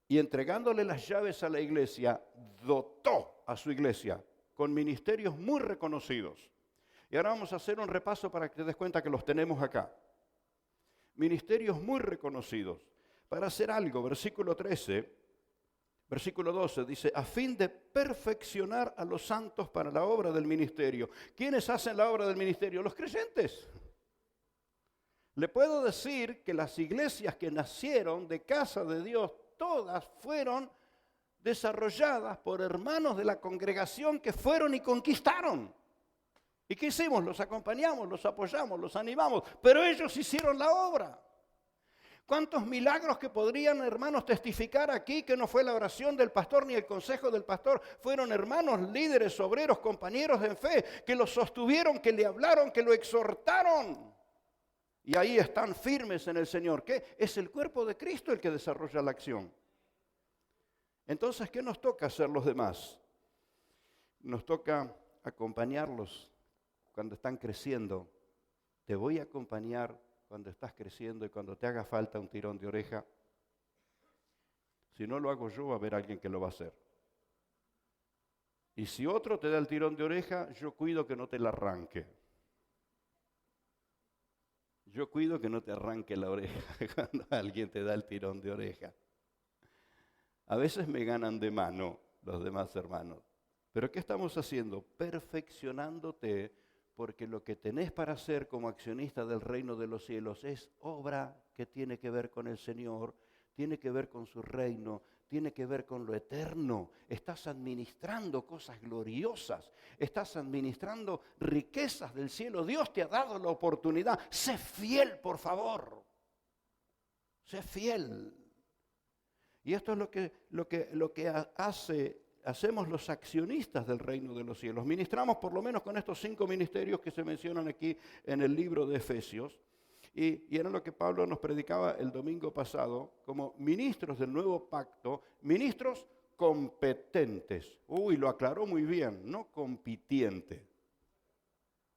y entregándole las llaves a la iglesia, dotó a su iglesia con ministerios muy reconocidos. Y ahora vamos a hacer un repaso para que te des cuenta que los tenemos acá. Ministerios muy reconocidos. Para hacer algo, versículo 13, versículo 12, dice, a fin de perfeccionar a los santos para la obra del ministerio. ¿Quiénes hacen la obra del ministerio? Los creyentes. Le puedo decir que las iglesias que nacieron de casa de Dios, todas fueron desarrolladas por hermanos de la congregación que fueron y conquistaron. ¿Y qué hicimos? Los acompañamos, los apoyamos, los animamos, pero ellos hicieron la obra. ¿Cuántos milagros que podrían, hermanos, testificar aquí que no fue la oración del pastor ni el consejo del pastor? Fueron hermanos, líderes, obreros, compañeros en fe, que lo sostuvieron, que le hablaron, que lo exhortaron. Y ahí están firmes en el Señor. ¿Qué? Es el cuerpo de Cristo el que desarrolla la acción. Entonces, ¿qué nos toca hacer los demás? Nos toca acompañarlos cuando están creciendo. Te voy a acompañar cuando estás creciendo y cuando te haga falta un tirón de oreja. Si no lo hago yo, va a haber alguien que lo va a hacer. Y si otro te da el tirón de oreja, yo cuido que no te la arranque. Yo cuido que no te arranque la oreja cuando alguien te da el tirón de oreja. A veces me ganan de mano los demás hermanos. Pero ¿qué estamos haciendo? Perfeccionándote, porque lo que tenés para hacer como accionista del reino de los cielos es obra que tiene que ver con el Señor, tiene que ver con su reino, tiene que ver con lo eterno. Estás administrando cosas gloriosas, estás administrando riquezas del cielo. Dios te ha dado la oportunidad. Sé fiel, por favor. Sé fiel. Y esto es lo que hacemos los accionistas del reino de los cielos. Ministramos por lo menos con estos 5 ministerios que se mencionan aquí en el libro de Efesios. Y era lo que Pablo nos predicaba el domingo pasado, como ministros del nuevo pacto, ministros competentes. Uy, lo aclaró muy bien, no compitiente.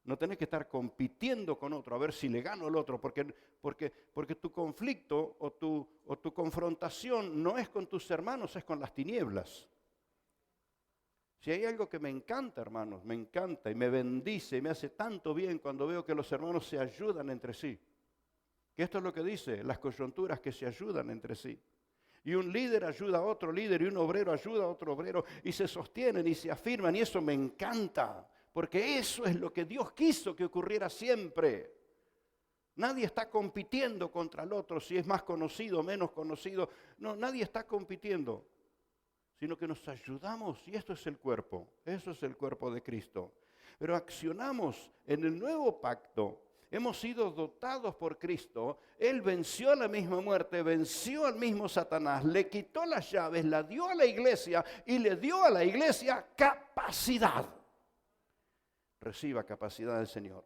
No tenés que estar compitiendo con otro a ver si le gano al otro, porque tu conflicto o tu confrontación no es con tus hermanos, es con las tinieblas. Si hay algo que me encanta, hermanos, me encanta y me bendice y me hace tanto bien cuando veo que los hermanos se ayudan entre sí. Que esto es lo que dice, las coyunturas que se ayudan entre sí. Y un líder ayuda a otro líder y un obrero ayuda a otro obrero y se sostienen y se afirman y eso me encanta. Porque eso es lo que Dios quiso que ocurriera siempre. Nadie está compitiendo contra el otro, si es más conocido o menos conocido. No, nadie está compitiendo, sino que nos ayudamos y esto es el cuerpo. Eso es el cuerpo de Cristo. Pero accionamos en el nuevo pacto. Hemos sido dotados por Cristo. Él venció la misma muerte, venció al mismo Satanás, le quitó las llaves, la dio a la iglesia y le dio a la iglesia capacidad. Reciba capacidad del Señor.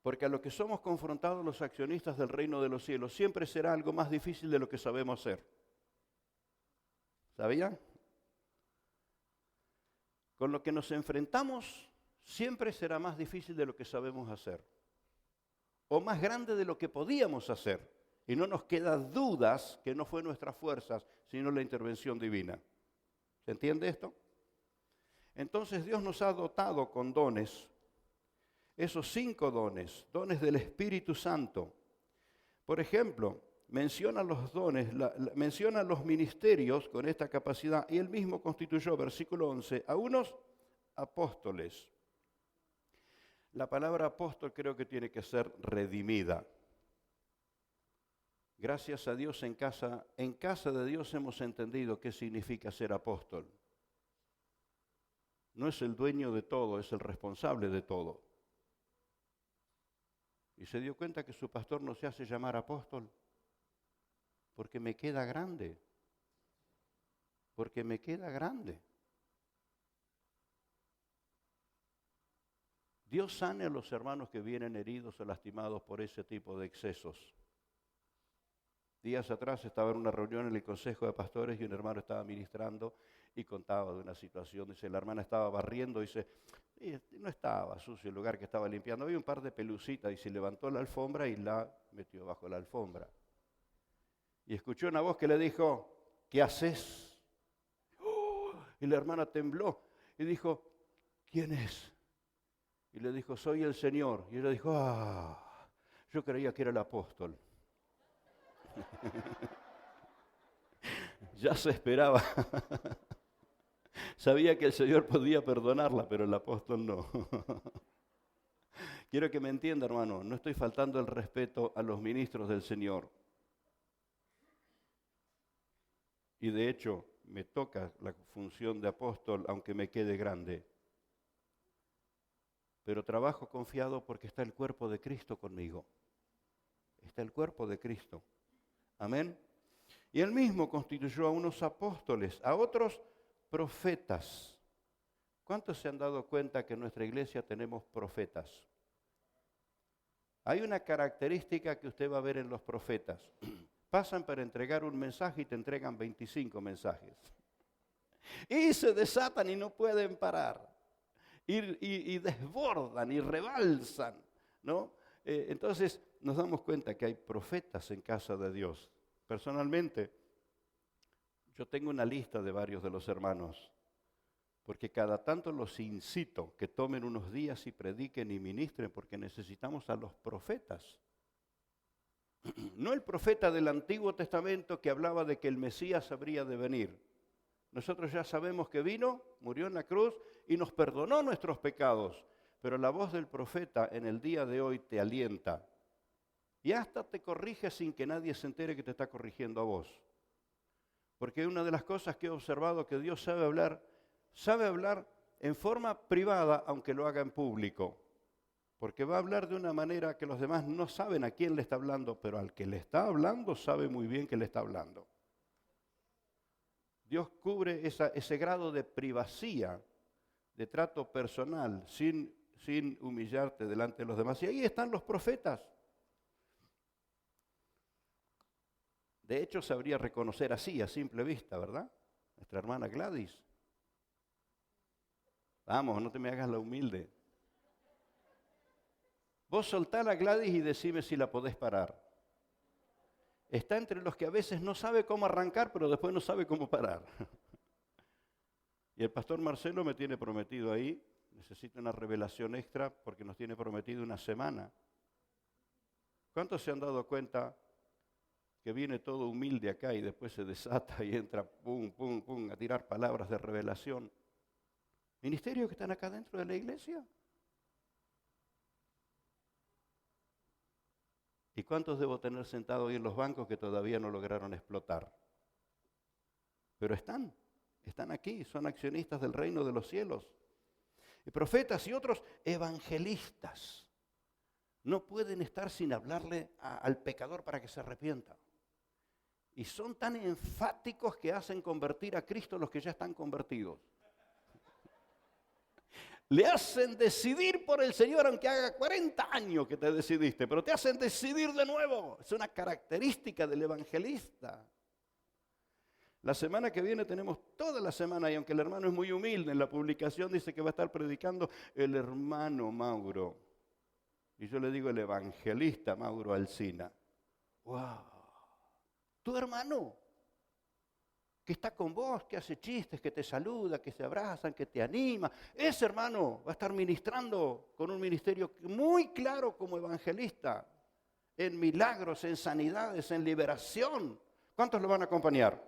Porque a lo que somos confrontados los accionistas del reino de los cielos siempre será algo más difícil de lo que sabemos hacer. ¿Sabían? Con lo que nos enfrentamos siempre será más difícil de lo que sabemos hacer. O más grande de lo que podíamos hacer. Y no nos queda dudas que no fue nuestras fuerzas, sino la intervención divina. ¿Se entiende esto? Entonces Dios nos ha dotado con dones, esos 5 dones, dones del Espíritu Santo. Por ejemplo, menciona los dones, menciona los ministerios con esta capacidad y él mismo constituyó, versículo 11, a unos apóstoles. La palabra apóstol creo que tiene que ser redimida. Gracias a Dios en casa de Dios hemos entendido qué significa ser apóstol. No es el dueño de todo, es el responsable de todo. Y se dio cuenta que su pastor no se hace llamar apóstol porque me queda grande. Porque me queda grande. Dios sane a los hermanos que vienen heridos o lastimados por ese tipo de excesos. Días atrás estaba en una reunión en el Consejo de Pastores y un hermano estaba ministrando y contaba de una situación. Dice, la hermana estaba barriendo, dice, no estaba sucio el lugar que estaba limpiando, había un par de pelucitas y se levantó la alfombra y la metió bajo la alfombra. Y escuchó una voz que le dijo, ¿qué haces? Y la hermana tembló y dijo, ¿quién es? Y le dijo, soy el Señor. Y ella dijo, yo creía que era el apóstol. Ya se esperaba. Sabía que el Señor podía perdonarla, pero el apóstol no. Quiero que me entienda, hermano, no estoy faltando el respeto a los ministros del Señor. Y de hecho, me toca la función de apóstol, aunque me quede grande. Pero trabajo confiado porque está el cuerpo de Cristo conmigo. Está el cuerpo de Cristo. Amén. Y él mismo constituyó a unos apóstoles, a otros profetas. ¿Cuántos se han dado cuenta que en nuestra iglesia tenemos profetas? Hay una característica que usted va a ver en los profetas. Pasan para entregar un mensaje y te entregan 25 mensajes. Y se desatan y no pueden parar. Y desbordan y rebalsan, ¿no? Entonces nos damos cuenta que hay profetas en casa de Dios. Personalmente, yo tengo una lista de varios de los hermanos porque cada tanto los incito que tomen unos días y prediquen y ministren, porque necesitamos a los profetas. No el profeta del Antiguo Testamento que hablaba de que el Mesías habría de venir. Nosotros ya sabemos que vino, murió en la cruz y nos perdonó nuestros pecados. Pero la voz del profeta en el día de hoy te alienta. Y hasta te corrige sin que nadie se entere que te está corrigiendo a vos. Porque una de las cosas que he observado que Dios sabe hablar en forma privada, aunque lo haga en público. Porque va a hablar de una manera que los demás no saben a quién le está hablando, pero al que le está hablando sabe muy bien que le está hablando. Dios cubre ese grado de privacía, de trato personal, sin humillarte delante de los demás. Y ahí están los profetas. De hecho, sabría reconocer así, a simple vista, ¿verdad? Nuestra hermana Gladys. Vamos, no te me hagas la humilde. Vos soltá a Gladys y decime si la podés parar. Está entre los que a veces no sabe cómo arrancar, pero después no sabe cómo parar. Y el pastor Marcelo me tiene prometido ahí, necesito una revelación extra porque nos tiene prometido una semana. ¿Cuántos se han dado cuenta que viene todo humilde acá y después se desata y entra pum, pum, pum, a tirar palabras de revelación? ¿Ministerios que están acá dentro de la iglesia? ¿Y cuántos debo tener sentados ahí en los bancos que todavía no lograron explotar? Pero están aquí, son accionistas del reino de los cielos. Y profetas y otros evangelistas no pueden estar sin hablarle al pecador para que se arrepienta. Y son tan enfáticos que hacen convertir a Cristo a los que ya están convertidos. Le hacen decidir por el Señor, aunque haga 40 años que te decidiste, pero te hacen decidir de nuevo. Es una característica del evangelista. La semana que viene tenemos toda la semana, y aunque el hermano es muy humilde, en la publicación dice que va a estar predicando el hermano Mauro. Y yo le digo el evangelista Mauro Alsina. ¡Wow! Tu hermano, que está con vos, que hace chistes, que te saluda, que se abrazan, que te anima. Ese hermano va a estar ministrando con un ministerio muy claro como evangelista, en milagros, en sanidades, en liberación. ¿Cuántos lo van a acompañar?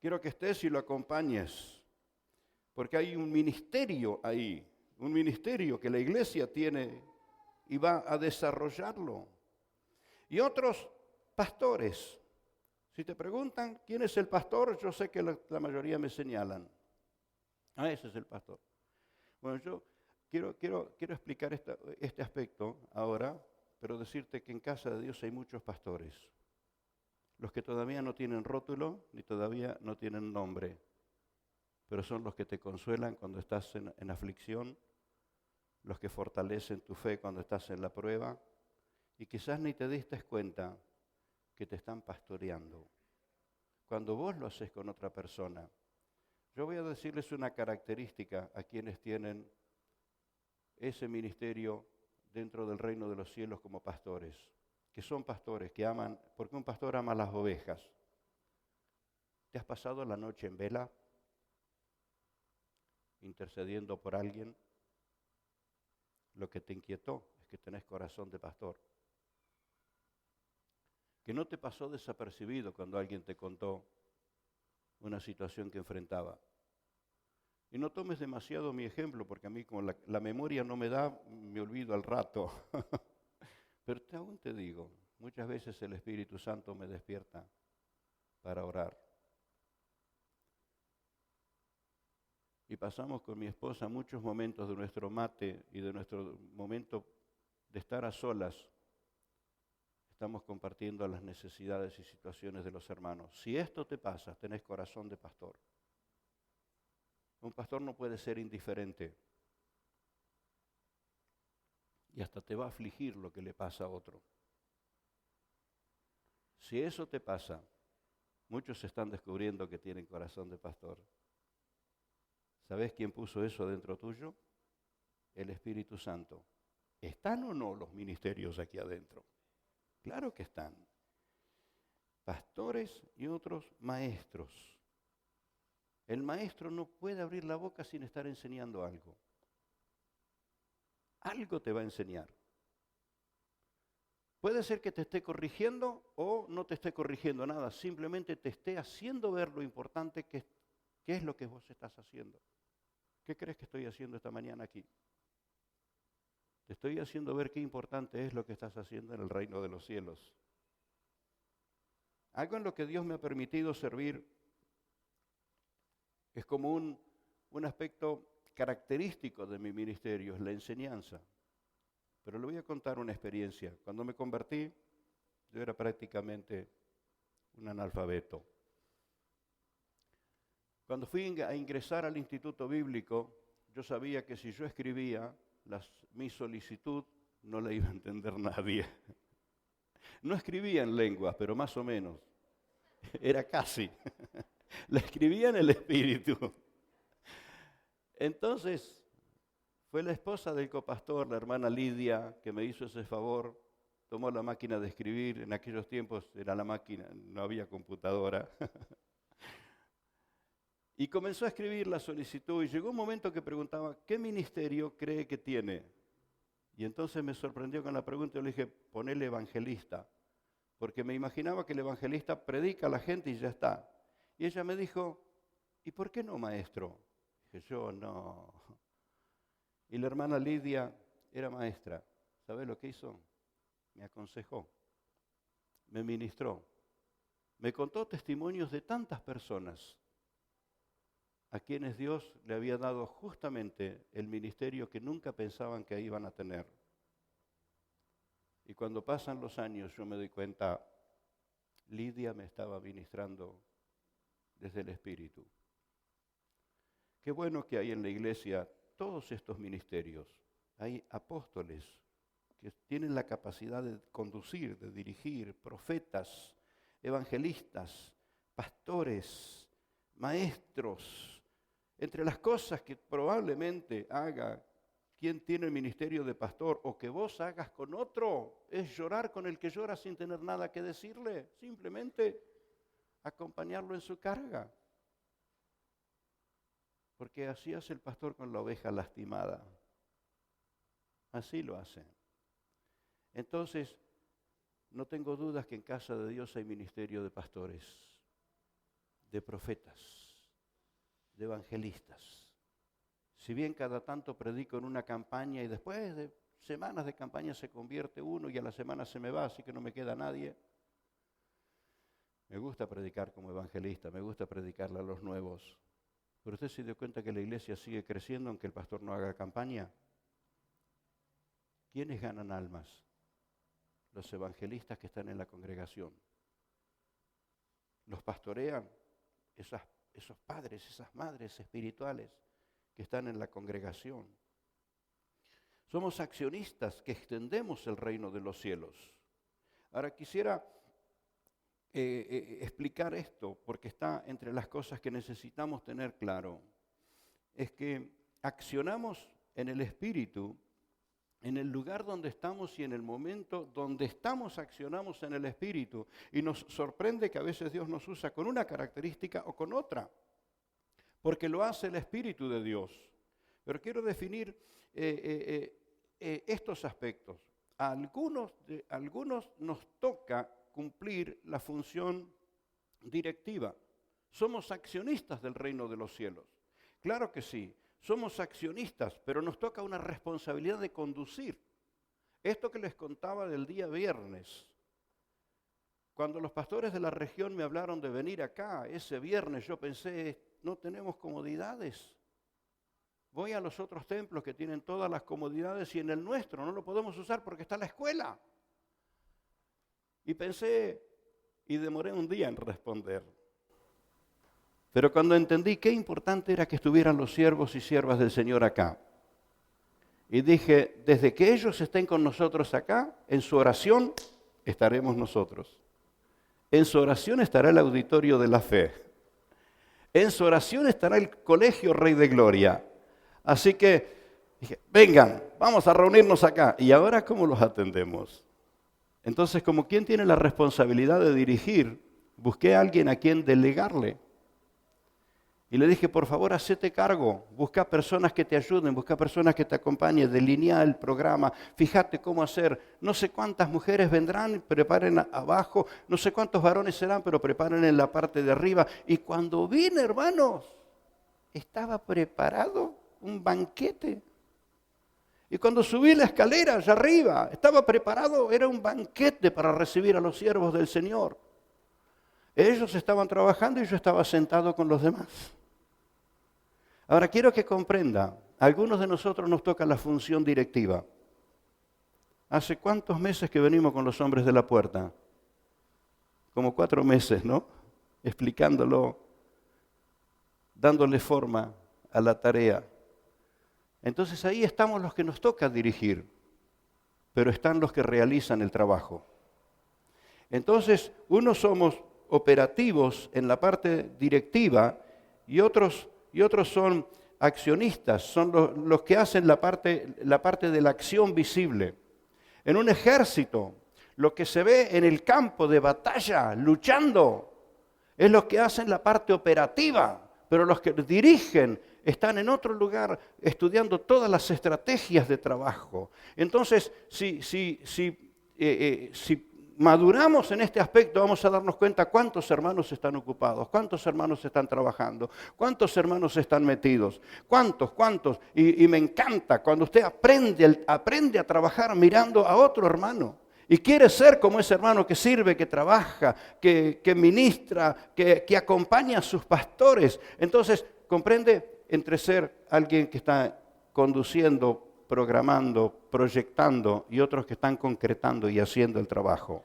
Quiero que estés y lo acompañes, porque hay un ministerio ahí, un ministerio que la iglesia tiene y va a desarrollarlo. Y otros pastores. Si te preguntan quién es el pastor, yo sé que la mayoría me señalan. Ese es el pastor. Bueno, yo quiero explicar este aspecto ahora, pero decirte que en casa de Dios hay muchos pastores. Los que todavía no tienen rótulo, ni todavía no tienen nombre, pero son los que te consuelan cuando estás en aflicción, los que fortalecen tu fe cuando estás en la prueba, y quizás ni te diste cuenta que te están pastoreando. Cuando vos lo haces con otra persona, yo voy a decirles una característica a quienes tienen ese ministerio dentro del reino de los cielos como pastores, que son pastores, que aman, porque un pastor ama las ovejas. ¿Te has pasado la noche en vela, intercediendo por alguien? Lo que te inquietó es que tenés corazón de pastor. Que no te pasó desapercibido cuando alguien te contó una situación que enfrentaba. Y no tomes demasiado mi ejemplo, porque a mí como la memoria no me da, me olvido al rato. Pero aún te digo, muchas veces el Espíritu Santo me despierta para orar. Y pasamos con mi esposa muchos momentos de nuestro mate y de nuestro momento de estar a solas. Estamos compartiendo las necesidades y situaciones de los hermanos. Si esto te pasa, tenés corazón de pastor. Un pastor no puede ser indiferente. Y hasta te va a afligir lo que le pasa a otro. Si eso te pasa, muchos están descubriendo que tienen corazón de pastor. ¿Sabés quién puso eso dentro tuyo? El Espíritu Santo. ¿Están o no los ministerios aquí adentro? Claro que están. Pastores y otros maestros. El maestro no puede abrir la boca sin estar enseñando algo. Algo te va a enseñar. Puede ser que te esté corrigiendo o no te esté corrigiendo nada, simplemente te esté haciendo ver lo importante que es lo que vos estás haciendo. ¿Qué crees que estoy haciendo esta mañana aquí? Te estoy haciendo ver qué importante es lo que estás haciendo en el reino de los cielos. Algo en lo que Dios me ha permitido servir es como un aspecto característico de mi ministerio, es la enseñanza. Pero le voy a contar una experiencia. Cuando me convertí, yo era prácticamente un analfabeto. Cuando fui a ingresar al Instituto Bíblico, yo sabía que si yo escribía mi solicitud, no la iba a entender nadie. No escribía en lenguas, pero más o menos. Era casi. La escribía en el Espíritu. Entonces, fue la esposa del copastor, la hermana Lidia, que me hizo ese favor. Tomó la máquina de escribir. En aquellos tiempos era la máquina, no había computadora. Y comenzó a escribir la solicitud y llegó un momento que preguntaba, ¿qué ministerio cree que tiene? Y entonces me sorprendió con la pregunta, yo le dije, ponele evangelista, porque me imaginaba que el evangelista predica a la gente y ya está. Y ella me dijo, ¿y por qué no, maestro? Dije, yo no. Y la hermana Lidia era maestra. ¿Sabe lo que hizo? Me aconsejó, me ministró, me contó testimonios de tantas personas a quienes Dios le había dado justamente el ministerio que nunca pensaban que iban a tener. Y cuando pasan los años yo me doy cuenta, Lidia me estaba ministrando desde el Espíritu. Qué bueno que hay en la iglesia todos estos ministerios. Hay apóstoles que tienen la capacidad de conducir, de dirigir, profetas, evangelistas, pastores, maestros. Entre las cosas que probablemente haga quien tiene el ministerio de pastor o que vos hagas con otro, es llorar con el que llora sin tener nada que decirle, simplemente acompañarlo en su carga. Porque así hace el pastor con la oveja lastimada. Así lo hace. Entonces, no tengo dudas que en casa de Dios hay ministerio de pastores, de profetas, de evangelistas. Si bien cada tanto predico en una campaña y después de semanas de campaña se convierte uno y a la semana se me va, así que no me queda nadie. Me gusta predicar como evangelista, me gusta predicarle a los nuevos. Pero usted se dio cuenta que la iglesia sigue creciendo aunque el pastor no haga campaña. ¿Quiénes ganan almas? Los evangelistas que están en la congregación. Los pastorean esos padres, esas madres espirituales que están en la congregación. Somos accionistas que extendemos el reino de los cielos. Ahora quisiera explicar esto porque está entre las cosas que necesitamos tener claro. Es que accionamos en el Espíritu, en el lugar donde estamos y en el momento donde estamos accionamos en el Espíritu. Y nos sorprende que a veces Dios nos usa con una característica o con otra, porque lo hace el Espíritu de Dios. Pero quiero definir estos aspectos. A algunos nos toca cumplir la función directiva. Somos accionistas del reino de los cielos. Claro que sí, somos accionistas, pero nos toca una responsabilidad de conducir. Esto que les contaba del día viernes, cuando los pastores de la región me hablaron de venir acá, ese viernes yo pensé, no tenemos comodidades. Voy a los otros templos que tienen todas las comodidades y en el nuestro no lo podemos usar porque está la escuela. Y pensé, y demoré un día en responder. Pero cuando entendí qué importante era que estuvieran los siervos y siervas del Señor acá, y dije, desde que ellos estén con nosotros acá, en su oración estaremos nosotros. En su oración estará el auditorio de la fe. En su oración estará el colegio Rey de Gloria. Así que dije, vengan, vamos a reunirnos acá. ¿Y ahora cómo los atendemos? Entonces, como quien tiene la responsabilidad de dirigir, busqué a alguien a quien delegarle. Y le dije, por favor, hacete cargo, busca personas que te ayuden, busca personas que te acompañen, delinea el programa, fíjate cómo hacer. No sé cuántas mujeres vendrán, preparen abajo, no sé cuántos varones serán, pero preparen en la parte de arriba. Y cuando vine, hermanos, estaba preparado un banquete. Y cuando subí la escalera allá arriba, estaba preparado, era un banquete para recibir a los siervos del Señor. Ellos estaban trabajando y yo estaba sentado con los demás. Ahora quiero que comprenda, a algunos de nosotros nos toca la función directiva. ¿Hace cuántos meses que venimos con los hombres de la puerta? Como 4 meses, ¿no? Explicándolo, dándole forma a la tarea. Entonces ahí estamos los que nos toca dirigir, pero están los que realizan el trabajo. Entonces, unos somos operativos en la parte directiva y otros son accionistas, son los que hacen la parte de la acción visible. En un ejército, lo que se ve en el campo de batalla, luchando, es lo que hacen la parte operativa, pero los que dirigen están en otro lugar estudiando todas las estrategias de trabajo. Entonces, si maduramos en este aspecto, vamos a darnos cuenta cuántos hermanos están ocupados, cuántos hermanos están trabajando, cuántos hermanos están metidos, cuántos. Y me encanta cuando usted aprende a trabajar mirando a otro hermano. Y quiere ser como ese hermano que sirve, que trabaja, que ministra, que acompaña a sus pastores. Entonces, comprende, entre ser alguien que está conduciendo, programando, proyectando y otros que están concretando y haciendo el trabajo.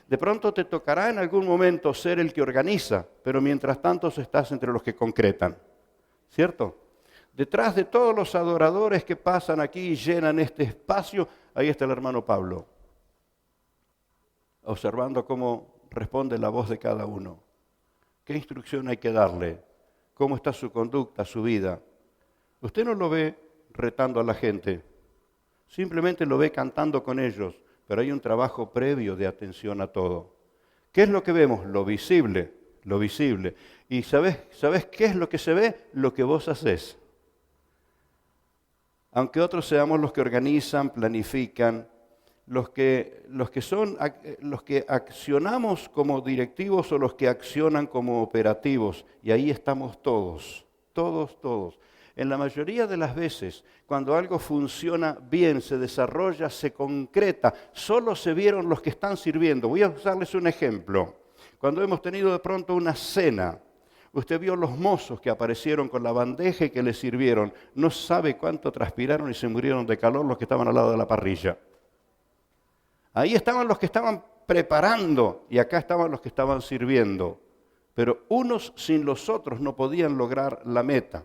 De pronto te tocará en algún momento ser el que organiza, pero mientras tanto estás entre los que concretan, ¿cierto? Detrás de todos los adoradores que pasan aquí y llenan este espacio, ahí está el hermano Pablo, observando cómo responde la voz de cada uno. ¿Qué instrucción hay que darle? ¿Cómo está su conducta, su vida? Usted no lo ve retando a la gente, simplemente lo ve cantando con ellos, pero hay un trabajo previo de atención a todo. ¿Qué es lo que vemos? Lo visible, lo visible. ¿Y sabes qué es lo que se ve? Lo que vos haces. Aunque otros seamos los que organizan, planifican, los que accionamos como directivos o los que accionan como operativos, y ahí estamos todos. En la mayoría de las veces, cuando algo funciona bien, se desarrolla, se concreta, solo se vieron los que están sirviendo. Voy a usarles un ejemplo. Cuando hemos tenido de pronto una cena, usted vio los mozos que aparecieron con la bandeja y que les sirvieron. No sabe cuánto transpiraron y se murieron de calor los que estaban al lado de la parrilla. Ahí estaban los que estaban preparando y acá estaban los que estaban sirviendo. Pero unos sin los otros no podían lograr la meta.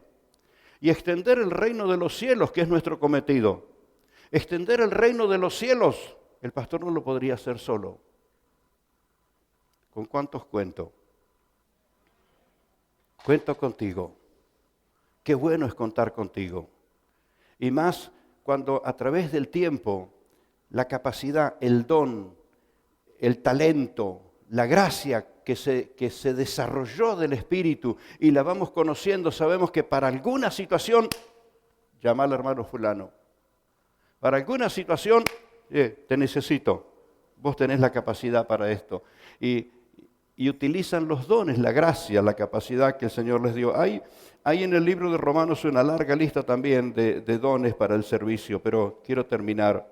Y extender el reino de los cielos, que es nuestro cometido. Extender el reino de los cielos, el pastor no lo podría hacer solo. ¿Con cuántos cuento? Cuento contigo. Qué bueno es contar contigo. Y más cuando a través del tiempo, la capacidad, el don, el talento, la gracia que se desarrolló del Espíritu y la vamos conociendo, sabemos que para alguna situación, llama al hermano fulano. Para alguna situación, te necesito. Vos tenés la capacidad para esto. Y utilizan los dones, la gracia, la capacidad que el Señor les dio. Hay en el libro de Romanos una larga lista también de dones para el servicio, pero quiero terminar.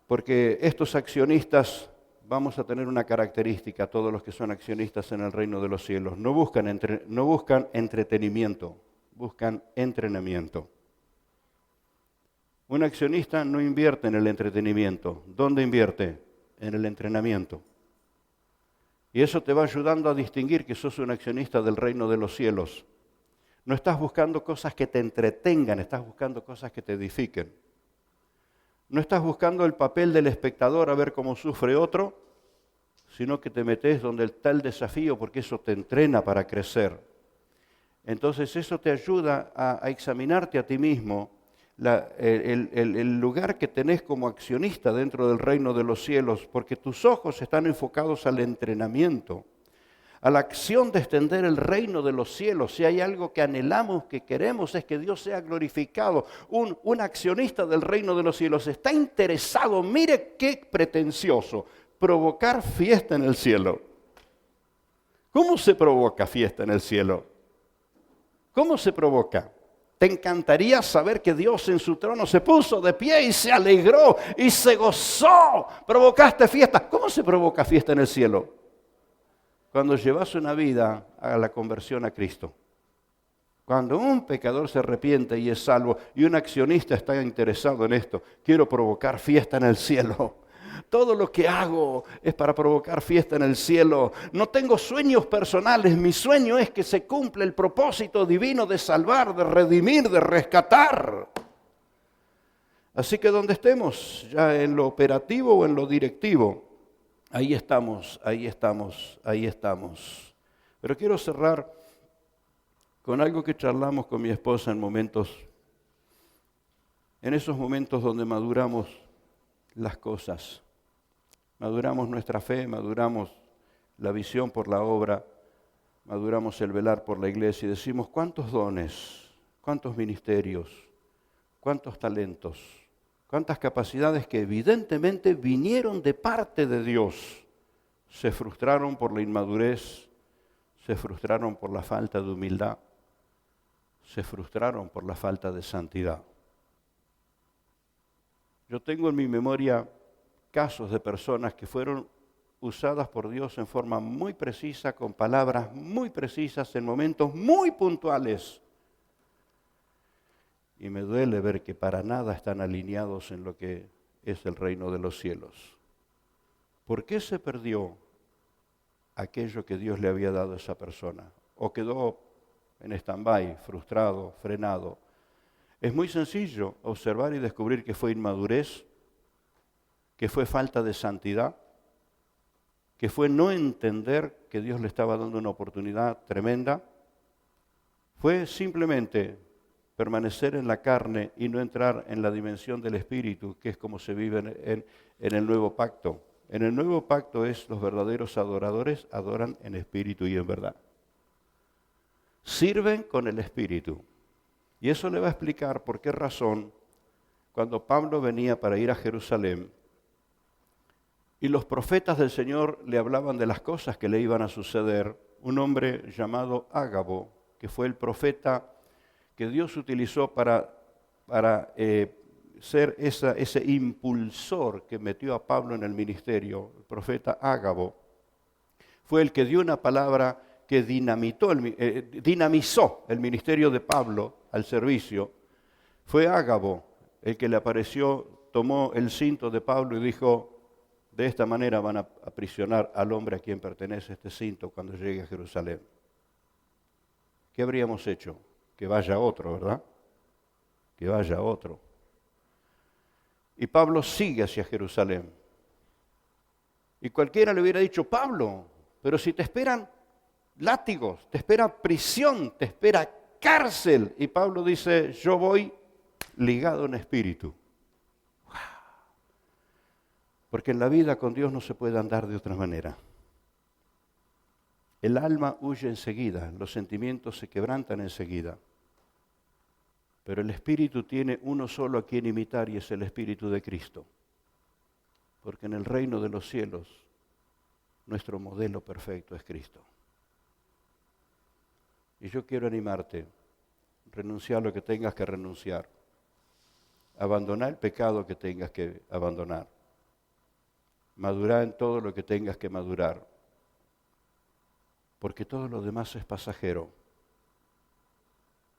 Porque estos accionistas, vamos a tener una característica, todos los que son accionistas en el reino de los cielos, no buscan entretenimiento, buscan entrenamiento. Un accionista no invierte en el entretenimiento. ¿Dónde invierte? En el entrenamiento. Y eso te va ayudando a distinguir que sos un accionista del reino de los cielos. No estás buscando cosas que te entretengan, estás buscando cosas que te edifiquen. No estás buscando el papel del espectador a ver cómo sufre otro, sino que te metes donde está el desafío porque eso te entrena para crecer. Entonces eso te ayuda a examinarte a ti mismo el lugar que tenés como accionista dentro del reino de los cielos, porque tus ojos están enfocados al entrenamiento, a la acción de extender el reino de los cielos. Si hay algo que anhelamos, que queremos, es que Dios sea glorificado. Un accionista del reino de los cielos está interesado, mire qué pretencioso, provocar fiesta en el cielo. ¿Cómo se provoca fiesta en el cielo? ¿Cómo se provoca? ¿Te encantaría saber que Dios en su trono se puso de pie y se alegró y se gozó? Provocaste fiesta. ¿Cómo se provoca fiesta en el cielo? Cuando llevas una vida a la conversión a Cristo. Cuando un pecador se arrepiente y es salvo y un accionista está interesado en esto, quiero provocar fiesta en el cielo. Todo lo que hago es para provocar fiesta en el cielo. No tengo sueños personales. Mi sueño es que se cumpla el propósito divino de salvar, de redimir, de rescatar. Así que donde estemos, ya en lo operativo o en lo directivo, ahí estamos, ahí estamos, ahí estamos. Pero quiero cerrar con algo que charlamos con mi esposa en esos momentos donde maduramos las cosas. Maduramos nuestra fe, maduramos la visión por la obra, maduramos el velar por la iglesia y decimos, ¿cuántos dones, cuántos ministerios, cuántos talentos, cuántas capacidades que evidentemente vinieron de parte de Dios se frustraron por la inmadurez, se frustraron por la falta de humildad, se frustraron por la falta de santidad? Yo tengo en mi memoria casos de personas que fueron usadas por Dios en forma muy precisa, con palabras muy precisas, en momentos muy puntuales. Y me duele ver que para nada están alineados en lo que es el reino de los cielos. ¿Por qué se perdió aquello que Dios le había dado a esa persona? ¿O quedó en stand-by, frustrado, frenado? Es muy sencillo observar y descubrir que fue inmadurez, que fue falta de santidad, que fue no entender que Dios le estaba dando una oportunidad tremenda. Fue simplemente permanecer en la carne y no entrar en la dimensión del Espíritu, que es como se vive en el nuevo pacto. En el nuevo pacto los verdaderos adoradores adoran en espíritu y en verdad. Sirven con el Espíritu. Y eso le va a explicar por qué razón, cuando Pablo venía para ir a Jerusalén, y los profetas del Señor le hablaban de las cosas que le iban a suceder, un hombre llamado Ágabo, que fue el profeta que Dios utilizó para ser ese impulsor que metió a Pablo en el ministerio, el profeta Ágabo, fue el que dio una palabra que dinamizó el ministerio de Pablo al servicio. Fue Ágabo el que le apareció, tomó el cinto de Pablo y dijo, de esta manera van a aprisionar al hombre a quien pertenece este cinto cuando llegue a Jerusalén. ¿Qué habríamos hecho? Que vaya otro, ¿verdad? Que vaya otro. Y Pablo sigue hacia Jerusalén. Y cualquiera le hubiera dicho, Pablo, pero si te esperan látigos, te espera prisión, te espera cárcel. Y Pablo dice, yo voy ligado en espíritu. Porque en la vida con Dios no se puede andar de otra manera. El alma huye enseguida, los sentimientos se quebrantan enseguida. Pero el Espíritu tiene uno solo a quien imitar y es el Espíritu de Cristo. Porque en el reino de los cielos, nuestro modelo perfecto es Cristo. Y yo quiero animarte, renunciar a lo que tengas que renunciar, abandonar el pecado que tengas que abandonar, madurar en todo lo que tengas que madurar, porque todo lo demás es pasajero.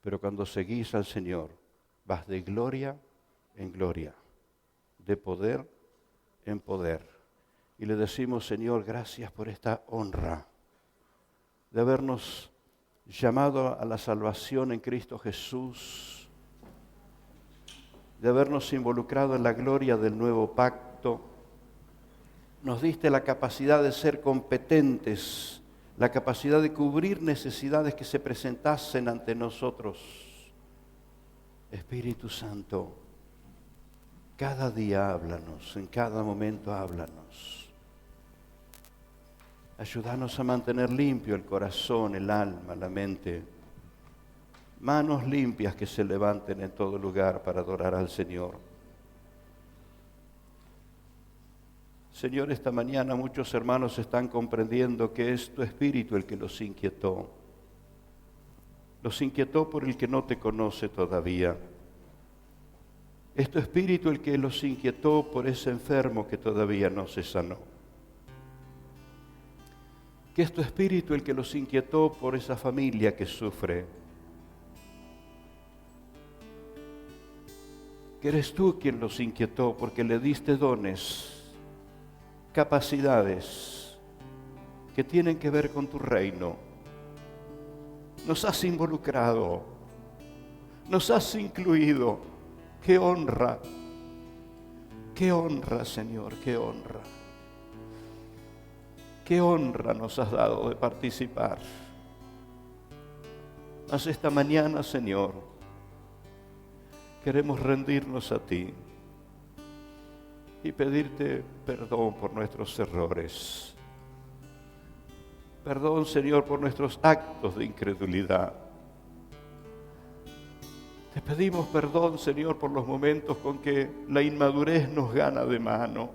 Pero cuando seguís al Señor, vas de gloria en gloria, de poder en poder. Y le decimos, Señor, gracias por esta honra de habernos llamado a la salvación en Cristo Jesús, de habernos involucrado en la gloria del nuevo pacto. Nos diste la capacidad de ser competentes, la capacidad de cubrir necesidades que se presentasen ante nosotros. Espíritu Santo, cada día háblanos, en cada momento háblanos. Ayúdanos a mantener limpio el corazón, el alma, la mente. Manos limpias que se levanten en todo lugar para adorar al Señor. Señor, esta mañana muchos hermanos están comprendiendo que es tu Espíritu el que los inquietó. Los inquietó por el que no te conoce todavía. Es tu Espíritu el que los inquietó por ese enfermo que todavía no se sanó. Que es tu Espíritu el que los inquietó por esa familia que sufre. Que eres tú quien los inquietó porque le diste dones, capacidades que tienen que ver con tu reino. Nos has involucrado, nos has incluido. ¡Qué honra! ¡Qué honra, Señor! ¡Qué honra! ¡Qué honra nos has dado de participar! Mas esta mañana, Señor, queremos rendirnos a ti y pedirte perdón por nuestros errores. Perdón, Señor, por nuestros actos de incredulidad. Te pedimos perdón, Señor, por los momentos con que la inmadurez nos gana de mano.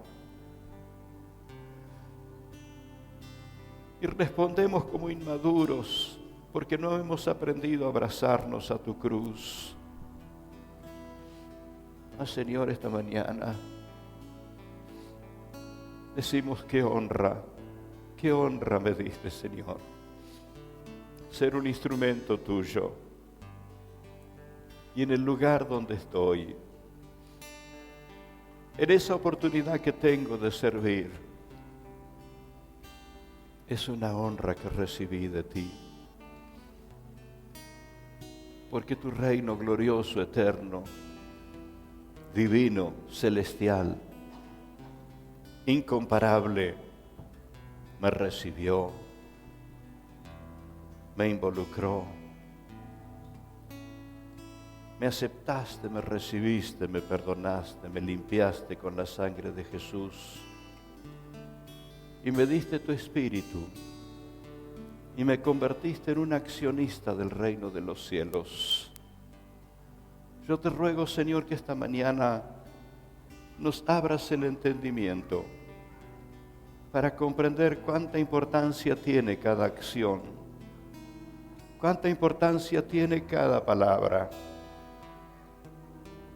Y respondemos como inmaduros porque no hemos aprendido a abrazarnos a tu cruz. Señor, esta mañana decimos qué honra me diste, Señor, ser un instrumento tuyo. Y en el lugar donde estoy, en esa oportunidad que tengo de servir, es una honra que recibí de ti. Porque tu reino glorioso, eterno, divino, celestial, incomparable, me recibió, me involucró, me aceptaste, me recibiste, me perdonaste, me limpiaste con la sangre de Jesús y me diste tu Espíritu y me convertiste en un accionista del reino de los cielos. Yo te ruego, Señor, que esta mañana nos abras el entendimiento para comprender cuánta importancia tiene cada acción, cuánta importancia tiene cada palabra,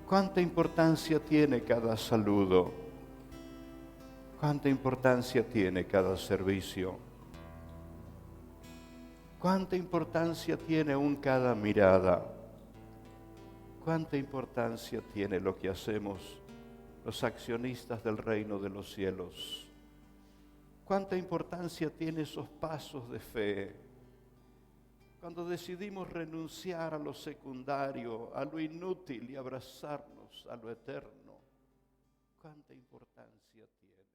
cuánta importancia tiene cada saludo, cuánta importancia tiene cada servicio, cuánta importancia tiene aún cada mirada, cuánta importancia tiene lo que hacemos los accionistas del reino de los cielos. Cuánta importancia tiene esos pasos de fe cuando decidimos renunciar a lo secundario, a lo inútil y abrazarnos a lo eterno. Cuánta importancia tiene.